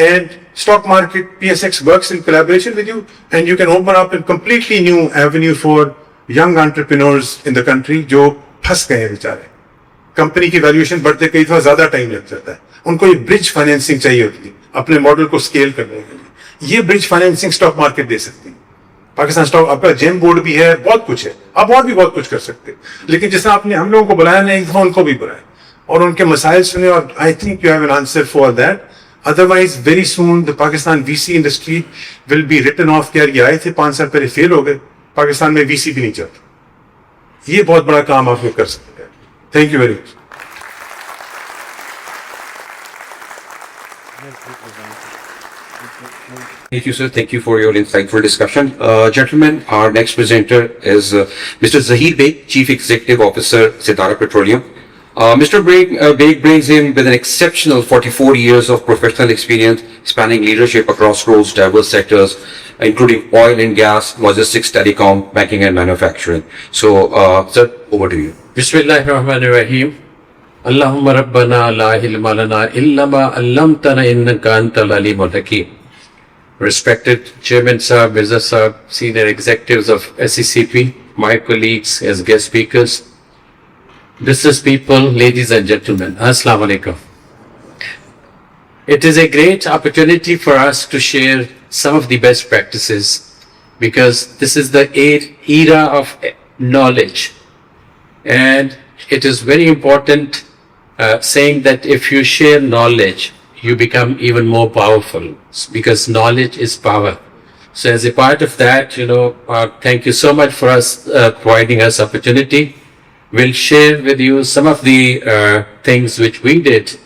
and stock market PSX works in collaboration with you, and you can open up a completely new avenue for young entrepreneurs in the country جو پھنس گئے ہیں بیچارے. Company کی valuation بڑھتے کئی دفعہ زیادہ ٹائم لگ جاتا ہے. ان کو یہ برج فائنینسنگ چاہیے ہوتی ہے اپنے ماڈل کو اسکیل کرنے کے لیے. یہ برج فائنینسنگ اسٹاک مارکیٹ دے سکتی ہے. پاکستان اسٹاک آپ کا جیم بورڈ بھی ہے, بہت کچھ ہے, آپ اور بھی بہت کچھ کر سکتے. لیکن جس طرح آپ نے ہم لوگوں کو بلایا نا, ایک دفعہ ان کو بھی بلایا اور ان کے مسائل سنے, اور I think you have an answer for that. Otherwise very soon the Pakistan VC industry will be written off. کہ یہ آئے تھے 5 سال پہلے, فیل ہو گئے, پاکستان میں VC بھی نہیں چلتا. یہ بہت بڑا کام آپ لوگ کر سکتے ہیں. Thank you very much. Thank you, sir. Thank you for your insightful discussion. Gentlemen, our next presenter is Mr. Zahir Beg, Chief Executive Officer, Sitara Petroleum. Mr. Baig brings in with an exceptional 44 years of professional experience spanning leadership across roles, diverse sectors, including oil and gas, logistics, telecom, banking and manufacturing. So, sir, over to you. Bismillahirrahmanirrahim. Allahumma rabbana la ilma lana illa ma 'allamtana innaka antal alimul hakim. Respected Chairman Sahab, Mirza Sahab, senior executives of SECP, my colleagues as guest speakers, business people, ladies and gentlemen, Assalamu alaikum. It is a great opportunity for us to share some of the best practices because this is the era of knowledge. And it is very important saying that if you share knowledge, you become even more powerful because knowledge is power. So as a part of that, thank you so much for us providing us opportunity. We'll share with you some of the things which we did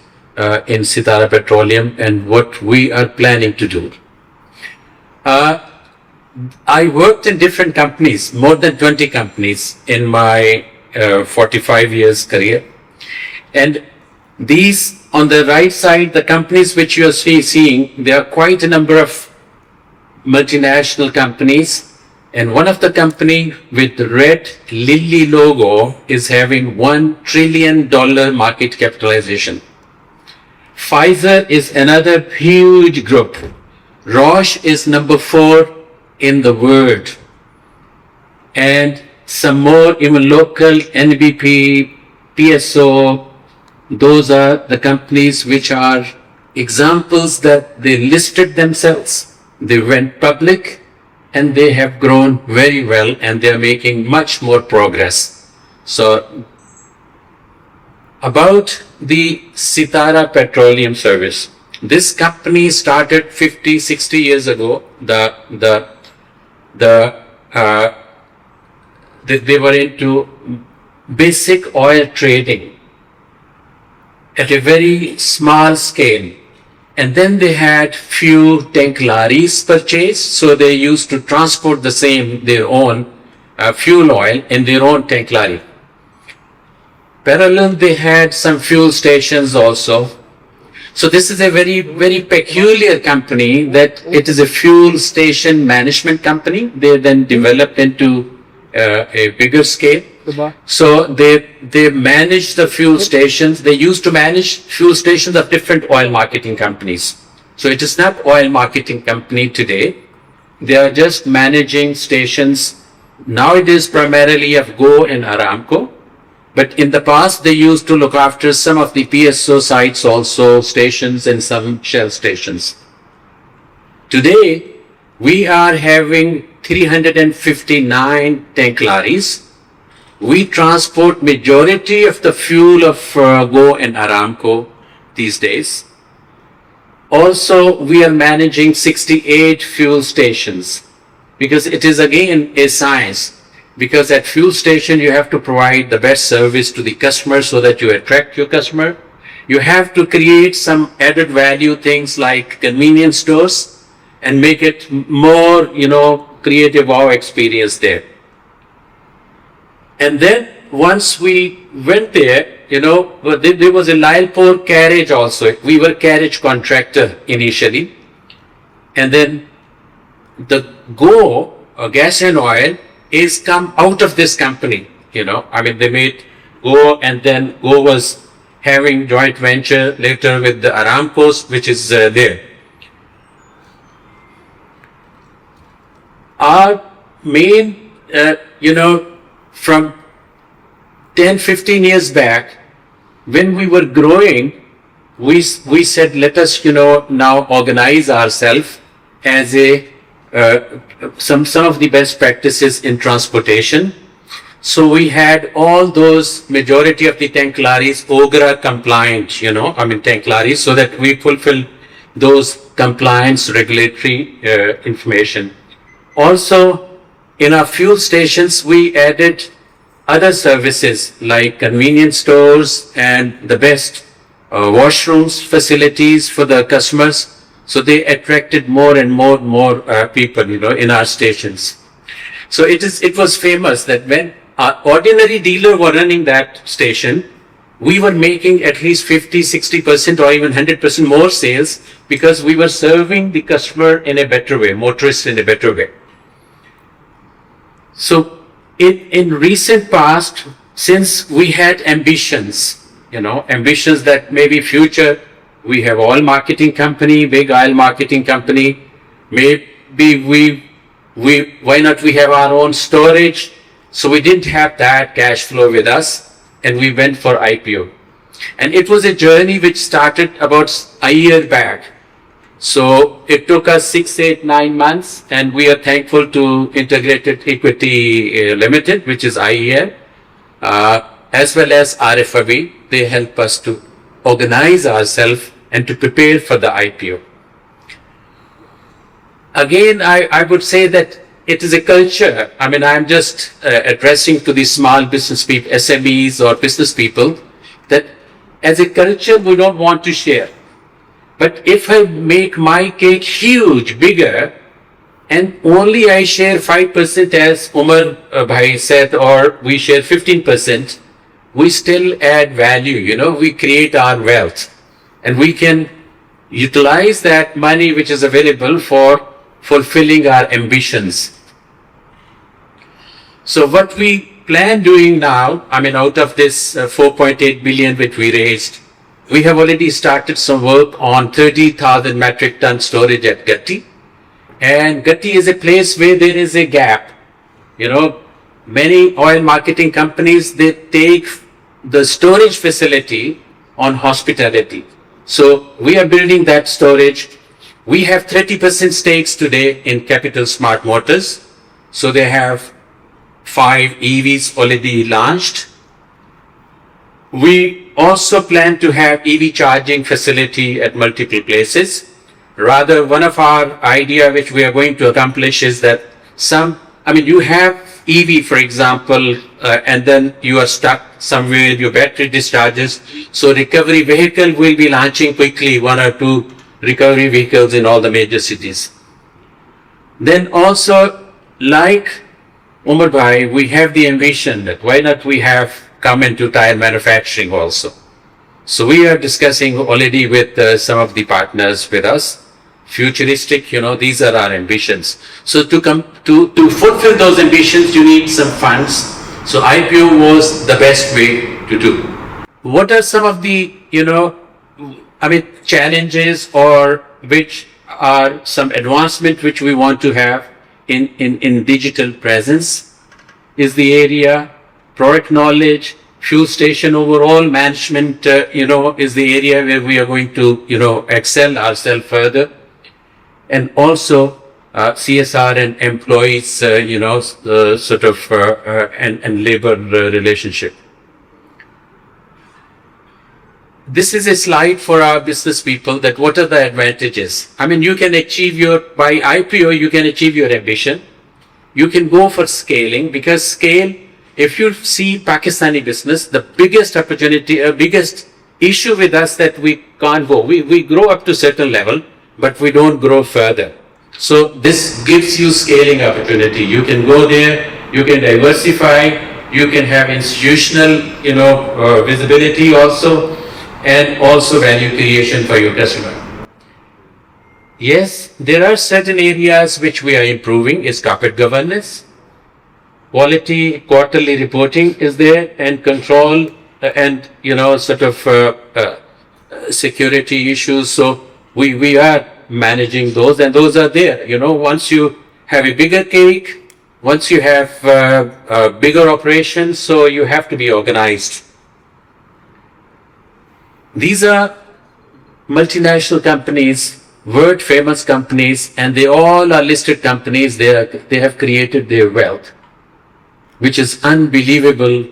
in Sitara Petroleum and what we are planning to do. I worked in different companies, more than 20 companies in my 45 years career. And these, on the right side, the companies which you are seeing, there are quite a number of multinational companies. And one of the company with the red lily logo is having $1 trillion market capitalization. Pfizer is another huge group. Roche is number 4 in the world. And some more even local, NBP, PSO, those are the companies which are examples that they listed themselves. They went public and they have grown very well and they are making much more progress. So, about the Sitara Petroleum Service. This company started 50, 60 years ago. They were into basic oil trading at a very small scale. And then they had few tank lorries purchased, so they used to transport their own fuel oil in their own tank lorry. Parallel, they had some fuel stations also. So this is a very, very peculiar company that it is a fuel station management company. They then developed into a bigger scale. So they manage the fuel stations. They used to manage fuel stations of different oil marketing companies. So it is not oil marketing company today. They are just managing stations. Now it is primarily of Go and Aramco. But in the past, they used to look after some of the PSO sites also, stations and some Shell stations. Today, we are having 359 tank lorries. We transport majority of the fuel of Go and Aramco these days. Also, we are managing 68 fuel stations because it is again a science. Because at fuel station, you have to provide the best service to the customer so that you attract your customer. You have to create some added value things like convenience stores and make it more, creative wow experience there. And then once we went there, there was a Lylepore carriage also. We were carriage contractor initially. And then the Go, gas and oil, is come out of this company, they made Go and then Go was having joint venture later with the Aramco's, which is there. Our main, from 10, 15 years back, when we were growing, we said, let us, now organize ourselves as a some of the best practices in transportation. So we had all those, majority of the tank lorries, OGRA compliant, tank lorries, so that we fulfill those compliance regulatory information. Also, in our fuel stations, we added other services like convenience stores and the best washrooms facilities for the customers. So they attracted more and more people, in our stations. So it was famous that when our ordinary dealer were running that station, we were making at least 50, 60% or even 100% more sales because we were serving the customer in a better way, motorists in a better way. So in recent past, since we had ambitions, ambitions that maybe future we have oil marketing company, big oil marketing company, maybe why not we have our own storage? So we didn't have that cash flow with us and we went for IPO. And it was a journey which started about a year back. So it took us 6, 8, 9 months, and we are thankful to Integrated Equity Limited, which is IEL, as well as RFIB. They help us to organize ourselves and to prepare for the IPO. Again, I would say that it is a culture. I mean, I'm just addressing to the small business people, SMEs or business people, that as a culture, we don't want to share. But if I make my cake huge, bigger, and only I share 5% as Umar Bhai said, or we share 15%, we still add value, we create our wealth. And we can utilize that money which is available for fulfilling our ambitions. So what we plan doing now, out of this 4.8 billion which we raised, we have already started some work on 30,000 metric ton storage at Gatti. And Gatti is a place where there is a gap. Many oil marketing companies, they take the storage facility on hospitality. So we are building that storage. We have 30% stakes today in Capital Smart Motors. So they have 5 EVs already launched. We also plan to have EV charging facility at multiple places. Rather, one of our idea which we are going to accomplish is that you have EV, for example, and then you are stuck somewhere, your battery discharges. So recovery vehicle will be launching quickly, 1 or 2 recovery vehicles in all the major cities. Then also, like Umar Bhai, we have the ambition that why not we have come into tire manufacturing also. So we are discussing already with some of the partners with us. Futuristic, these are our ambitions. So to fulfill those ambitions, you need some funds. So IPO was the best way to do. What are some of the, challenges or which are some advancement which we want to have in digital presence? Is the area product knowledge, fuel station overall management, is the area where we are going to, excel ourselves further. And also CSR and employees, and labor relationship. This is a slide for our business people that what are the advantages. You can achieve by IPO, you can achieve your ambition. You can go for scaling because scale, if you see Pakistani business, the biggest opportunity, biggest issue with us that we can't go. We grow up to certain level, but we don't grow further. So this gives you scaling opportunity. You can go there, you can diversify, you can have institutional, visibility also, and also value creation for your customer. Yes, there are certain areas which we are improving is corporate governance. Quality, quarterly reporting is there, and control and, security issues. So we are managing those, and those are there. Once you have a bigger cake, once you have a bigger operation, so you have to be organized. These are multinational companies, world famous companies, and they all are listed companies. They have created their wealth, which is unbelievable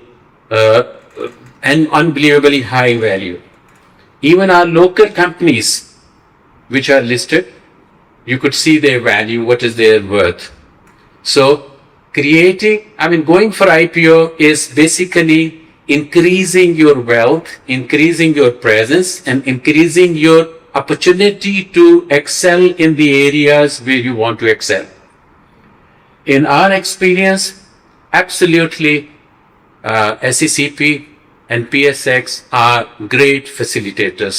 and unbelievably high value. Even our local companies which are listed, you could see their value, what is their worth. So going for IPO is basically increasing your wealth, increasing your presence, and increasing your opportunity to excel in the areas where you want to excel. In our experience, absolutely, SECP and PSX are great facilitators.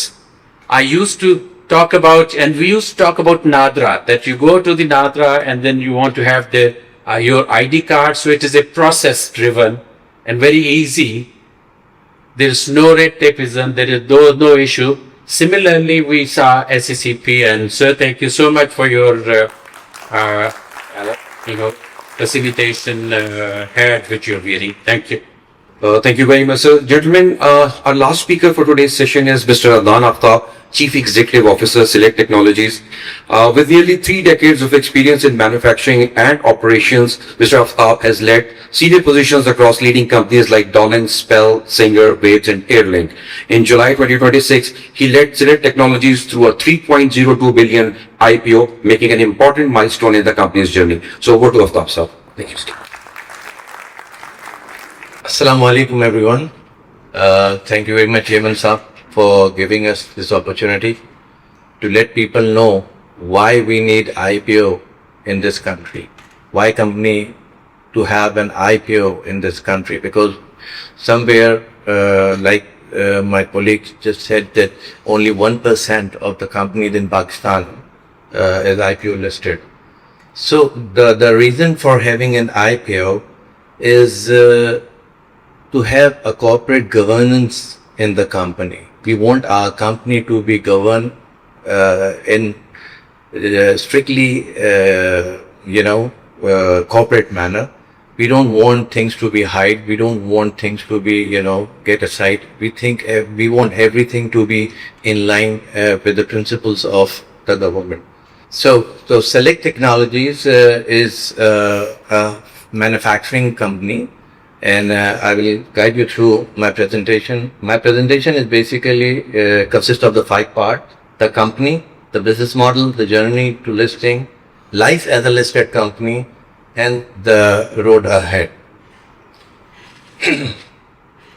I used to talk about, and we used to talk about NADRA, that you go to the NADRA and then you want to have your ID card. So it is a process driven and very easy. There is no red tapeism. There is no issue. Similarly, we saw SCCP, and sir, thank you so much for your, facilitation hat which you're wearing. Thank you. Thank you very much, sir. Gentlemen, our last speaker for today's session is Mr. Adnan Aftab, Chief Executive Officer, Select Technologies. With nearly 3 decades of experience in manufacturing and operations, Mr. Aftab has led senior positions across leading companies like Dolan, Spell, Singer, Waves, and Airlink. In July 2026, he led Select Technologies through a 3.02 billion IPO, making an important milestone in the company's journey. So over to Aftab, sir. Thank you, sir. Assalamu alaikum everyone. Thank you very much, Chairman Saab, for giving us this opportunity to let people know why we need IPO in this country. Why company to have an IPO in this country? Because somewhere, my colleague just said that only 1% of the companies in Pakistan is IPO listed. So the reason for having an IPO is to have a corporate governance in the company. We want our company to be governed in strictly, corporate manner. We don't want things to be hide. We don't want things to be, get aside. We think we want everything to be in line with the principles of the government. So Select Technologies is a manufacturing company. And I will guide you through my presentation. My presentation is basically consists of the 5 parts: the company, the business model, the journey to listing, life as a listed company, and the road ahead.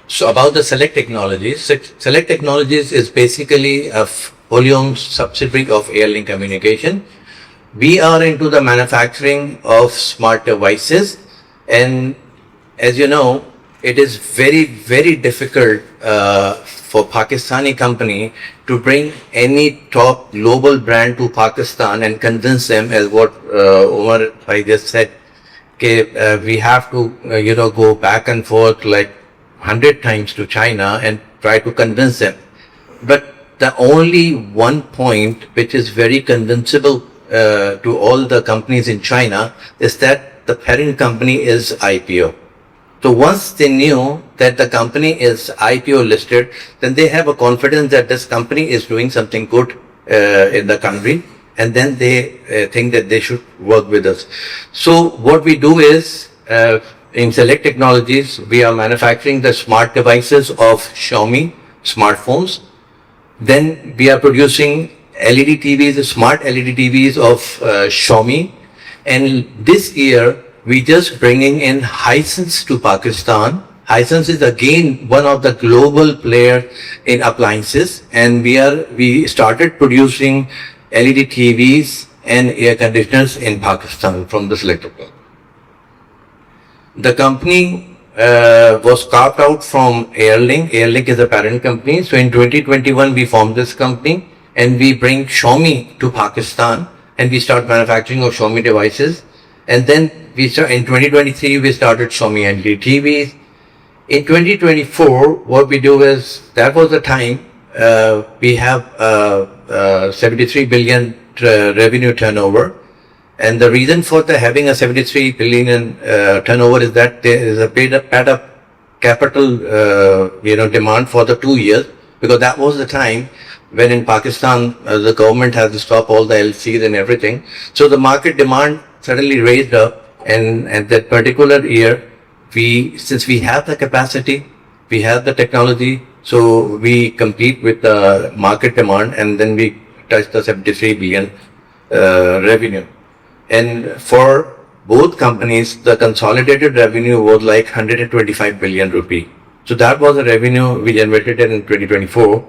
So about the Select Technologies. Select Technologies is basically a wholly owned subsidiary of Airlink Communication. We are into the manufacturing of smart devices, and as you know, it is very, very difficult for Pakistani company to bring any top global brand to Pakistan and convince them, as what Umar Bhai just said, we have to, go back and forth like 100 times to China and try to convince them. But the only one point which is very convincible to all the companies in China is that the parent company is IPO. So once they knew that the company is IPO listed, then they have a confidence that this company is doing something good in the country, and then they think that they should work with us. So what we do is, in Select Technologies, we are manufacturing the smart devices of Xiaomi smartphones. Then we are producing LED TVs, smart LED TVs of Xiaomi. And this year, we just bringing in Hisense to Pakistan. Hisense is again one of the global players in appliances, and we started producing LED TVs and air conditioners in Pakistan from the Select Technologies. The company was carved out from Airlink. Airlink is a parent company. So in 2021, we formed this company, and we bring Xiaomi to Pakistan, and we start manufacturing of Xiaomi devices. And then in 2023, we started Xiaomi LED TVs. In 2024, what we do is, that was the time we have 73 billion revenue turnover. And the reason for having a 73 billion turnover is that there is a paid up capital demand for the 2 years, because that was the time when in Pakistan the government has to stop all the LCs and everything. So the market demand suddenly raised up, and at that particular year, since we have the capacity, we have the technology, so we compete with the market demand, and then we touch the 73 billion revenue. And for both companies, the consolidated revenue was like 125 billion rupee. So that was the revenue we generated in 2024.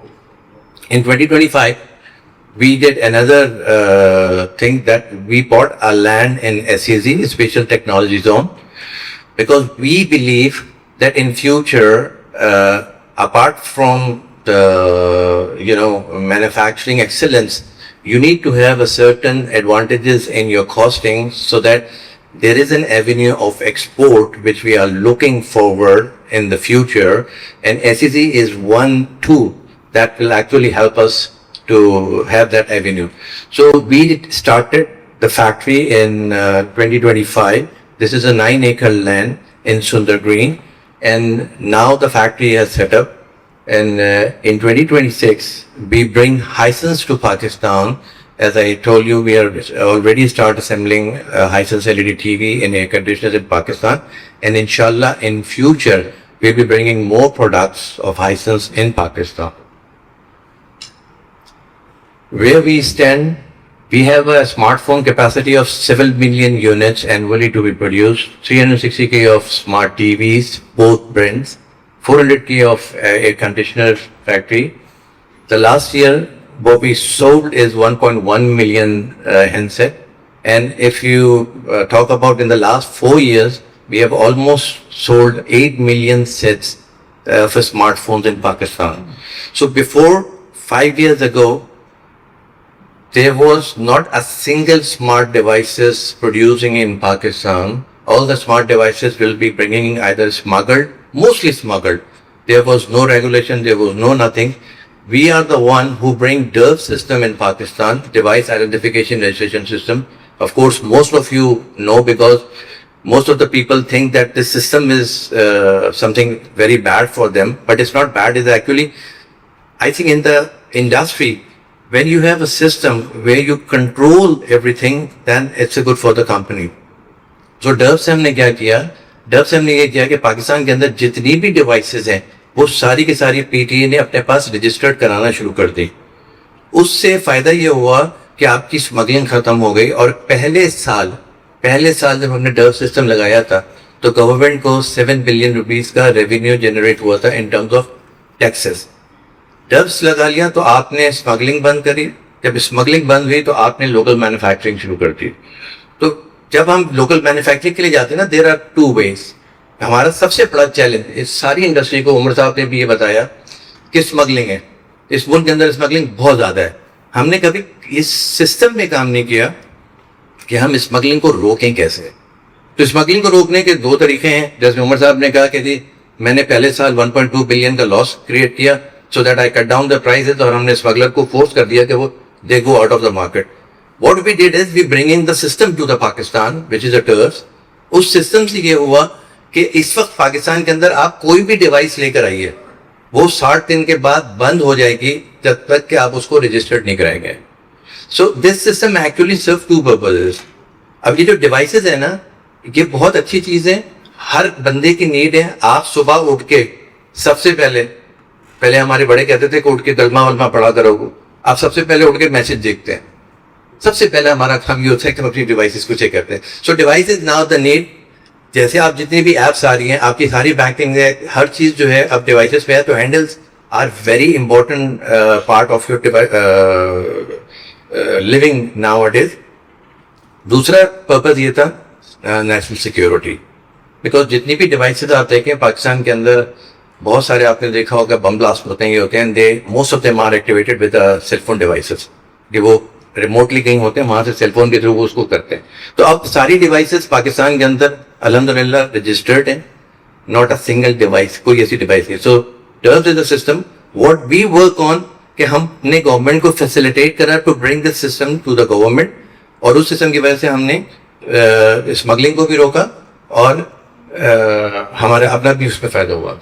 In 2025, we did another thing, that we bought a land in SEZ, Special Technology Zone, because we believe that in future apart from the manufacturing excellence, you need to have a certain advantages in your costing so that there is an avenue of export which we are looking forward in the future, and SEZ is one tool that will actually help us to have that avenue. So we started the factory in 2025. This is a 9-acre land in Sundar Green, and now the factory has set up. And in 2026, we bring Hisense to Pakistan. As I told you, we are already start assembling Hisense LED TV and air conditioners in Pakistan. And inshallah, in future, we'll be bringing more products of Hisense in Pakistan. Where we stand, we have a smartphone capacity of 7 million units annually to be produced, 360K of smart TVs, both brands, 400K of air conditioner factory. The last year, what we sold is 1.1 million handset. And if you talk about in the last 4 years, we have almost sold 8 million sets for smartphones in Pakistan. So before 5 years ago, there was not a single smart devices producing in Pakistan. All the smart devices will be bringing either smuggled, mostly smuggled. There was no regulation, there was no nothing. We are the one who bring DIRF system in Pakistan, device identification registration system. Of course, most of you know because most of the people think that this system is something very bad for them, but it's not bad. It's actually, I think in the industry, when you have a system where you control everything, then it's good for the company. So DIRF से हमने क्या किया? DIRF से हमने ये किया कि पाकिस्तान के अंदर जितनी भी डिवाइसेस हैं, वो सारी की सारी PTA ने अपने पास रजिस्टर्ड कराना शुरू कर दी. उससे फायदा ये हुआ कि आपकी स्मगलिंग खत्म हो गई. और पहले साल जब हमने DIRF सिस्टम लगाया था, तो गवर्नमेंट को 7 बिलियन रुपीस का रेवेन्यू जनरेट हुआ था in terms of taxes. DIRF लगा लिया तो आपने स्मगलिंग बंद करी. जब स्मगलिंग बंद हुई तो आपने लोकल मैन्युफैक्चरिंग शुरू कर दी. तो जब हम लोकल मैन्युफैक्चरिंग के लिए जाते हैं ना, देयर आर 2 वेज. हमारा सबसे बड़ा चैलेंज इस सारी इंडस्ट्री को, उमर साहब ने भी ये बताया कि स्मगलिंग है. इस मुल्क के अंदर स्मगलिंग बहुत ज़्यादा है. हमने कभी इस सिस्टम में काम नहीं किया कि हम स्मगलिंग को रोकें कैसे. तो स्मगलिंग को रोकने के 2 तरीके हैं. जैसे उमर साहब ने कहा कि जी मैंने पहले साल 1.2 बिलियन का लॉस क्रिएट किया so that I cut down the prices, और हमने स्मगलर को फोर्स कर दिया कि वो they go out of the market. What we did is we bring in the system to the Pakistan, which is a TERS. उस system से ये हुआ कि इस वक्त पाकिस्तान के अंदर आप कोई भी डिवाइस लेकर आइए, वो 60 दिन के बाद बंद हो जाएगी जब तक कि आप उसको रजिस्टर्ड नहीं कराएंगे. So this system actually serve 2 purposes. अब ये जो डिवाइसेस है ना, ये बहुत अच्छी चीज है, हर बंदे की नीड है. आप सुबह उठ के सबसे पहले हमारे बड़े कहते थे कि उठ के कलमा वलमा पढ़ा करो. आप सबसे पहले उठ के मैसेज देखते हैं. सबसे पहले हमारा काम ये होता है कि हम अपनी डिवाइसेस को चेक करते हैं. So device is now the need. जैसे आप जितनी भी एप्स आ रही हैं, आपकी सारी बैंकिंग है, हर चीज जो है अब डिवाइसेस पे है. तो handles are very important part of your living now it is. दूसरा पर्पज ये था नेशनल सिक्योरिटी. बिकॉज जितनी भी डिवाइसेस आप देखें पाकिस्तान के अंदर, बहुत सारे आपने देखा होगा बम ब्लास्ट होते हैं, ये होते हैं. They most of them are activated with cell phone devices. कि वो रिमोटली कहीं होते हैं, वहां से सेल फोन के थ्रू वो उसको करते हैं. तो अब सारी डिवाइसेस पाकिस्तान के अंदर अल्हम्दुलिल्लाह रजिस्टर्ड हैं. नॉट अ सिंगल डिवाइस, कोई ऐसी डिवाइस नहीं. So DIRF is the system what we work on कि हमने गवर्नमेंट को फैसिलिटेट करा to bring this system to the government. और उस सिस्टम की वजह से हमने स्मगलिंग को भी रोका और हमारा अपना भी उसमें फायदा हुआ.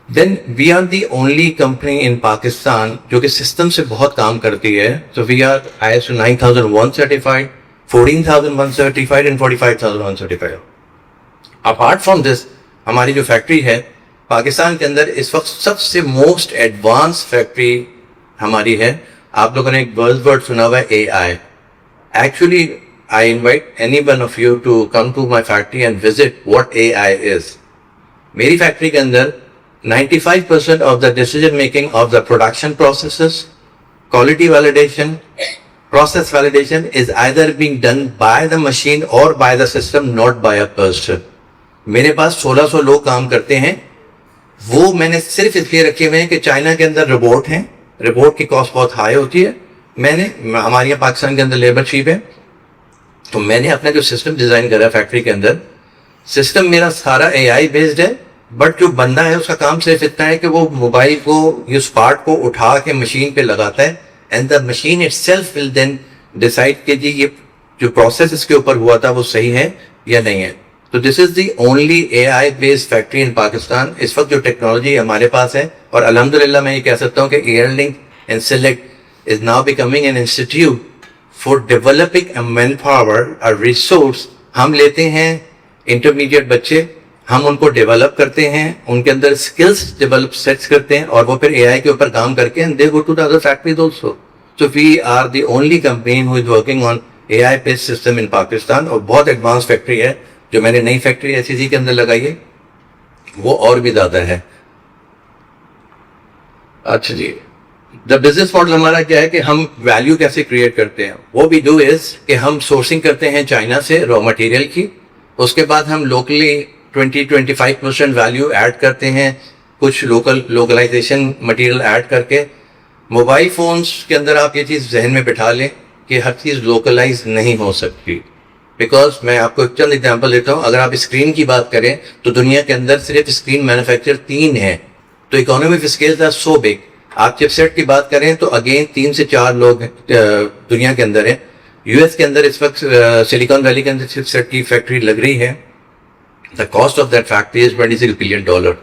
Then we are the only company in Pakistan जो कि सिस्टम से बहुत काम करती है. So we are ISO 9001 certified, 14001 certified and 45001 certified. Apart from this, हमारी जो फैक्ट्री है पाकिस्तान के अंदर इस वक्त सबसे मोस्ट एडवांस फैक्ट्री हमारी है. आप लोगों ने एक बज़वर्ड सुना हुआ है AI. Actually, I invite any one of you to come to my factory and visit what AI is. मेरी फैक्ट्री के अंदर 95% of the decision making of the production processes, quality validation, process validation is either being done by the machine or by the system, not by a person. मेरे पास 1600 लोग काम करते हैं وہ میں نے صرف اس لیے رکھے ہوئے ہیں کہ چائنا کے اندر روبوٹ ہیں, روبوٹ کی کاسٹ بہت ہائی ہوتی ہے. ہمارے یہاں پاکستان کے اندر لیبر چیپ ہے, تو میں نے اپنا جو سسٹم ڈیزائن کرا فیکٹری کے اندر, سسٹم میرا سارا اے آئی بیسڈ ہے, بٹ جو بندہ ہے اس کا کام صرف اتنا ہے کہ وہ موبائل کو, اس پارٹ کو اٹھا کے مشین پہ لگاتا ہے, and the machine itself will then decide کہ جی یہ جو پروسیس اس کے اوپر ہوا تھا وہ صحیح ہے یا نہیں ہے. تو this is the only A I based factory in Pakistan. اس وقت جو ٹیکنالوجی ہمارے پاس ہے, اور الحمدللہ میں یہ کہہ سکتا ہوں کہ Air Link and Select is now becoming an institute for developing a manpower, a resource. ہم لیتے ہیں انٹرمیڈیٹ بچے, ہم ان کو ڈیولپ کرتے ہیں, ان کے اندر اسکلس ڈیولپ سیٹس کرتے ہیں, اور وہ پھر اے آئی کے اوپر کام کر کے and they go to the other factories also. So we are the only company who is working on AI based system in Pakistan, اور بہت ایڈوانس فیکٹری ہے. جو میں نے نئی فیکٹری ایس سی کے اندر لگائی ہے وہ اور بھی زیادہ ہے. اچھا جی, دا بزنس ماڈل ہمارا کیا ہے کہ ہم ویلیو کیسے کریٹ کرتے ہیں. وہ بھی ڈو از کہ ہم سورسنگ کرتے ہیں چائنا سے را مٹیریل کی, اس کے بعد ہم لوکلی 20-25% ویلیو ایڈ کرتے ہیں, کچھ لوکلائزیشن مٹیریل ایڈ کر کے. موبائل فونس کے اندر آپ یہ چیز ذہن میں بٹھا لیں کہ ہر چیز لوکلائز نہیں ہو سکتی, بیکاز میں آپ کو ایک چند ایگزامپل دیتا ہوں. اگر آپ اسکرین کی بات کریں تو دنیا کے اندر صرف اسکرین مینوفیکچر 3 ہیں, تو economy of scale are so big. آپ چپ سیٹ کی بات کریں تو اگین 3 سے 4 لوگ دنیا کے اندر ہیں. یو ایس کے اندر اس وقت سلیکان ویلی کے اندر چپ سیٹ کی فیکٹری لگ رہی ہے. The cost of that factory is $26 billion.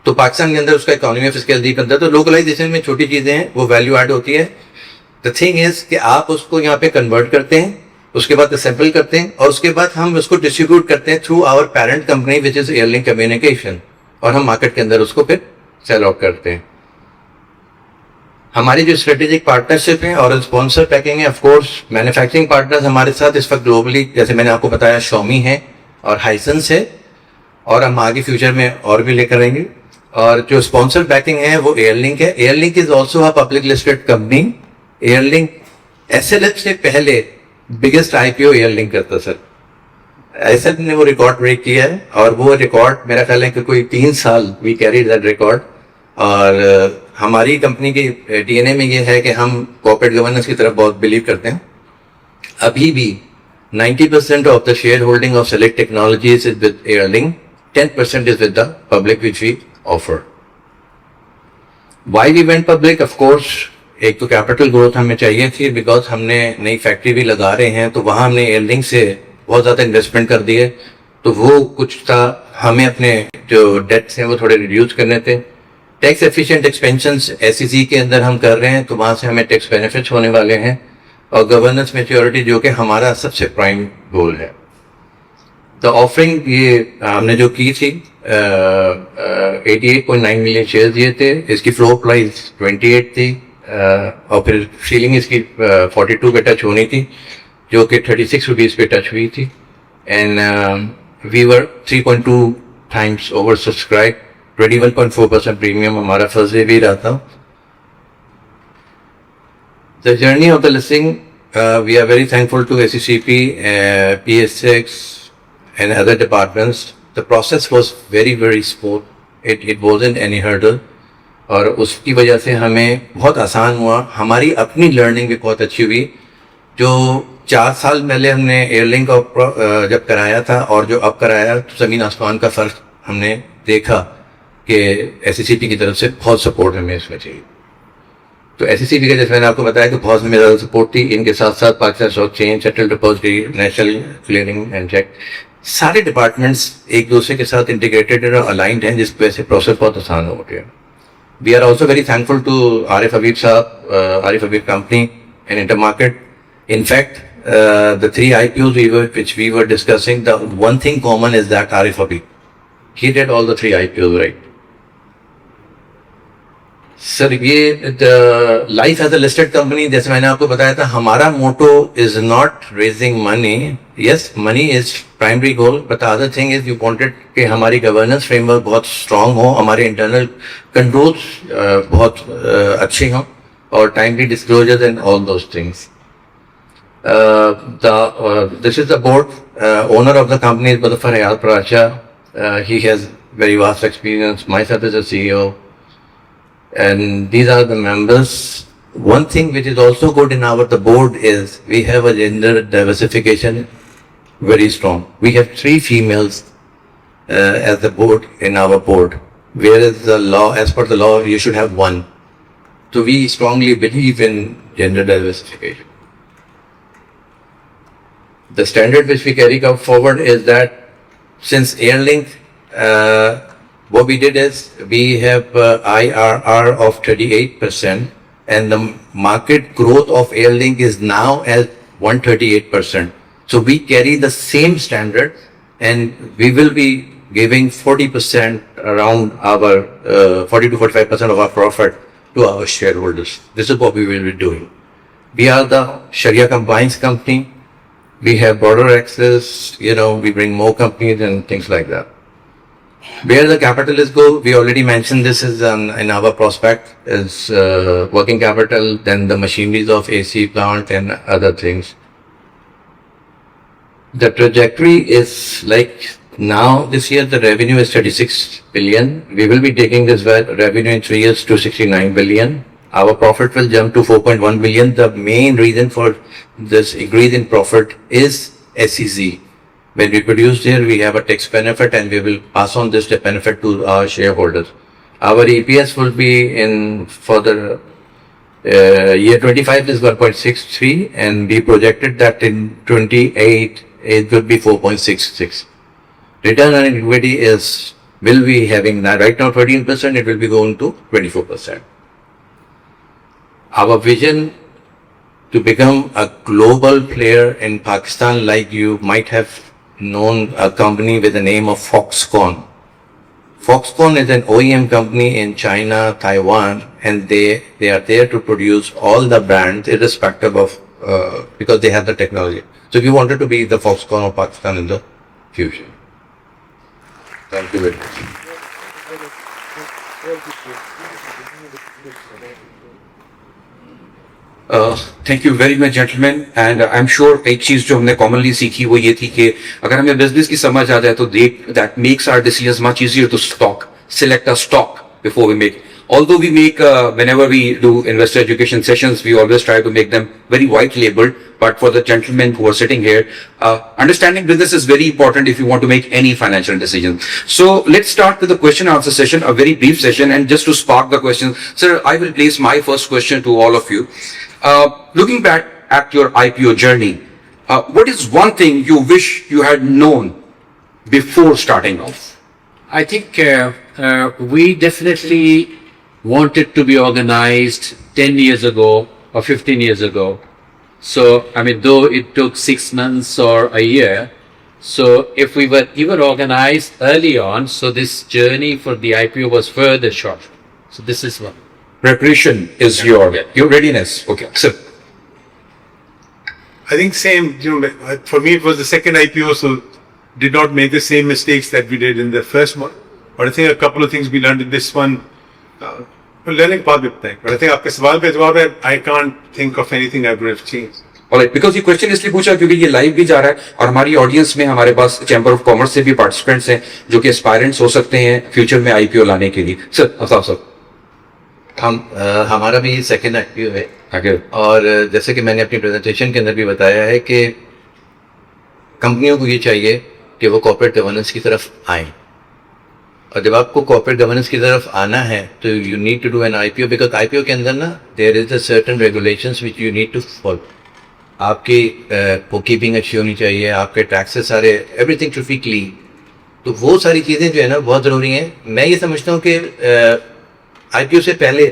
تو پاکستان کے اندر اس کا اکانومی آف اسکیل دیپ اندر, تو لوکلائزیشن میں چھوٹی چیزیں ہیں وہ ویلیو ایڈ ہوتی ہے. دا تھنگ از کہ آپ اس کو یہاں پہ کنورٹ کرتے ہیں, اس کے بعد اسمپل کرتے ہیں, اور اس کے بعد ہم اس کو ڈسٹریبیوٹ کرتے ہیں through our parent company which is Air Link communication, اور ہم مارکیٹ کے اندر اس کو پھر سیل آؤٹ کرتے ہیں. ہماری جو اسٹریٹجک پارٹنرشپ ہیں اور اسپانسر پیکنگ ہے, آف کورس مینوفیکچرنگ پارٹنرز ہمارے ساتھ اس وقت گلوبلی, جیسے میں نے آپ کو بتایا, شومی ہے اور ہائسنس ہے, اور ہم آگے فیوچر میں اور بھی لے کر آئیں گے. اور جو اسپانسر بیکنگ ہے وہ ایئر لنک ہے. Air Link is also a public listed company. Air Link S L F سے پہلے biggest I P O Air Link کرتا سر. ایس ایل نے وہ ریکارڈ بریک کیا ہے, اور وہ ریکارڈ میرا خیال ہے کہ کوئی 3 سال وی کیری دیٹ ریکارڈ. اور ہماری کمپنی کی ڈی این اے میں یہ ہے کہ ہم کارپوریٹ گورننس کی طرف بہت بلیو کرتے ہیں. ابھی بھی 90% of the shareholding of Select Technologies is with Airlink, 10% is with the public which we offer. Why we went public? Of course, ایک تو کیپٹل گروتھ ہمیں چاہیے تھی, بیکاز ہم نے نئی فیکٹری بھی لگا رہے ہیں, تو وہاں ہم نے ایئر لنک سے بہت زیادہ انویسٹمنٹ کر دی ہے, تو وہ کچھ تھا. ہمیں اپنے جو ڈیٹس ہیں وہ تھوڑے ریڈیوس کرنے تھے. Tax efficient expansions S C سی کے اندر ہم کر رہے ہیں, تو وہاں سے ہمیں ٹیکس بینیفٹس ہونے والے ہیں, اور گورننس میچیورٹی جو کہ ہمارا سب سے پرائم گول ہے. تو آفرنگ یہ ہم نے جو کی تھی 88.9 ملین شیئر دیے تھے, اس کی فلور پرائز 28 تھی, اور پھر سیلنگ اس کی 42 پہ ٹچ ہونی تھی, جو کہ 36 روپیز پہ ٹچ ہوئی تھی. And we were 3.2 times oversubscribe, 21.4% premium ہمارا فرسٹ ڈے بھی رہا تھا. The journey of the listing, we are very thankful to SCCP, PS6 and other departments. The process was very, very smooth. It wasn't any hurdle. اور اس کی وجہ سے ہمیں بہت آسان ہوا. ہماری اپنی لرننگ بھی بہت اچھی ہوئی. جو 4 سال پہلے ہم نے ایئر لنک جب کرایا تھا اور جو اب کرایا, تو زمین آسمان کا فرق ہم نے دیکھا کہ SCCP کی طرف سے بہت سپورٹ ہمیں اس میں چاہیے. تو ایس سی سی بی کا جیسے میں نے آپ کو بتایا کہ بہت میں زیادہ سپورٹ تھی. ان کے ساتھ ساتھ Pakistan stock exchange, central depository, national clearing and check, سارے ڈپارٹمنٹس ایک دوسرے کے ساتھ انٹیگریٹڈ اور الائنڈ ہیں, جس کی وجہ سے پروسیس بہت آسان ہو گیا. We are also very thankful to Arif Habib sahab, Arif Habib company and inter market. In fact the 3 IPOs which we were discussing, the one thing common is that Arif Habib, he did all the 3 IPOs right. Sir یہ life as a listed company, جیسے میں نے آپ کو بتایا تھا, ہمارا motto is not raising money. Yes, money is primary goal, but other thing is you wanted کہ ہماری گورننس فریم ورک بہت اسٹرانگ ہو, ہمارے انٹرنل کنٹرولس بہت اچھے ہوں, اور timely disclosures and all those things. This is the board. Owner of the company is Muzaffar Hayat Paracha. He has very vast experience, myself as a CEO, and these are the members. One thing which is also good in the board is we have a gender diversification very strong. We have 3 females as the board in our board, whereas the law, as per the law, you should have 1. So we strongly believe in gender diversification. The standard which we carry forward is that since Airlink, what we did is we have IRR of 38%, and the market growth of Airlink is now at 138%. So we carry the same standard, and we will be giving 40% around our 40 to 45% of our profit to our shareholders. This is what we will be doing. We are the Sharia compliance company. We have broader access, we bring more companies and things like that. Where the capitalists go, we already mentioned this is in our prospect, is working capital, then the machineries of AC plant and other things. The trajectory is like now this year the revenue is 36 billion. We will be taking this revenue in 3 years to 69 billion. Our profit will jump to 4.1 billion. The main reason for this increase in profit is SEZ. When we produce there, we have a tax benefit, and we will pass on this benefit to our shareholders. Our EPS will be for the year 25 is 1.63, and we projected that in 28 it will be 4.66. Return on equity will be having right now 13%, it will be going to 24%. Our vision to become a global player in Pakistan, like you might have known a company with the name of Foxconn. Foxconn is an OEM company in China, Taiwan, and they are there to produce all the brands irrespective of, because they have the technology. So we wanted to be the Foxconn of Pakistan in the future. Thank you very much. Thank you very much gentleman and I am sure एक चीज जो हमने commonly सीखी वो ये थी कि अगर हमें बिजनेस की समझ आ जाए तो that makes our decisions much easier to select a stock before we make. Although we make whenever we do investor education sessions, we always try to make them very white labeled, but for the gentlemen who are sitting here, understanding business is very important if you want to make any financial decision. So let's start with the question answer session, a very brief session, and just to spark the question, sir, I will place my first question to all of you. Looking back at your IPO journey, what is one thing you wish you had known before starting off? I think we definitely wanted to be organized 10 years ago or 15 years ago. So, I mean, though it took 6 months or a year, so if we were even organized early on, so this journey for the IPO was further short. So this is one. Preparation is your readiness. Okay, sir. I think same, for me it was the second IPO, so did not make the same mistakes that we did in the first one. But I think a couple of things we learned in this one, learning part with that. But I think आपके सवाल पे जवाब है, I can't think of anything I would have changed. Alright, because ये question इसलिए पूछा क्योंकि ये लाइव भी जा रहा है और हमारी ऑडियंस में हमारे पास चैम्बर ऑफ कॉमर्स से भी पार्टिसिपेंट्स हैं जो कि एस्पायरेंट्स हो सकते हैं फ्यूचर में आईपीओ लाने के लिए. सर अफ्ताब साहब. हमारा भी सेकेंड IPO है. आगे. और जैसे कि मैंने अपनी प्रेजेंटेशन के अंदर भी बताया है कि कंपनियों को ये चाहिए कि वो कॉर्पोरेट गवर्नेंस की तरफ आए, और जब आपको कॉर्पोरेट गवर्नेंस की तरफ आना है तो you need to do an IPO, because IPO के अंदर ना there is a certain regulations which you need to follow. आपकी बुक कीपिंग अच्छी होनी चाहिए, आपके टैक्सेस सारे, एवरीथिंग टू बी क्लीन. तो वो सारी चीज़ें जो है ना बहुत ज़रूरी हैं. मैं ये समझता हूँ कि IPO से पहले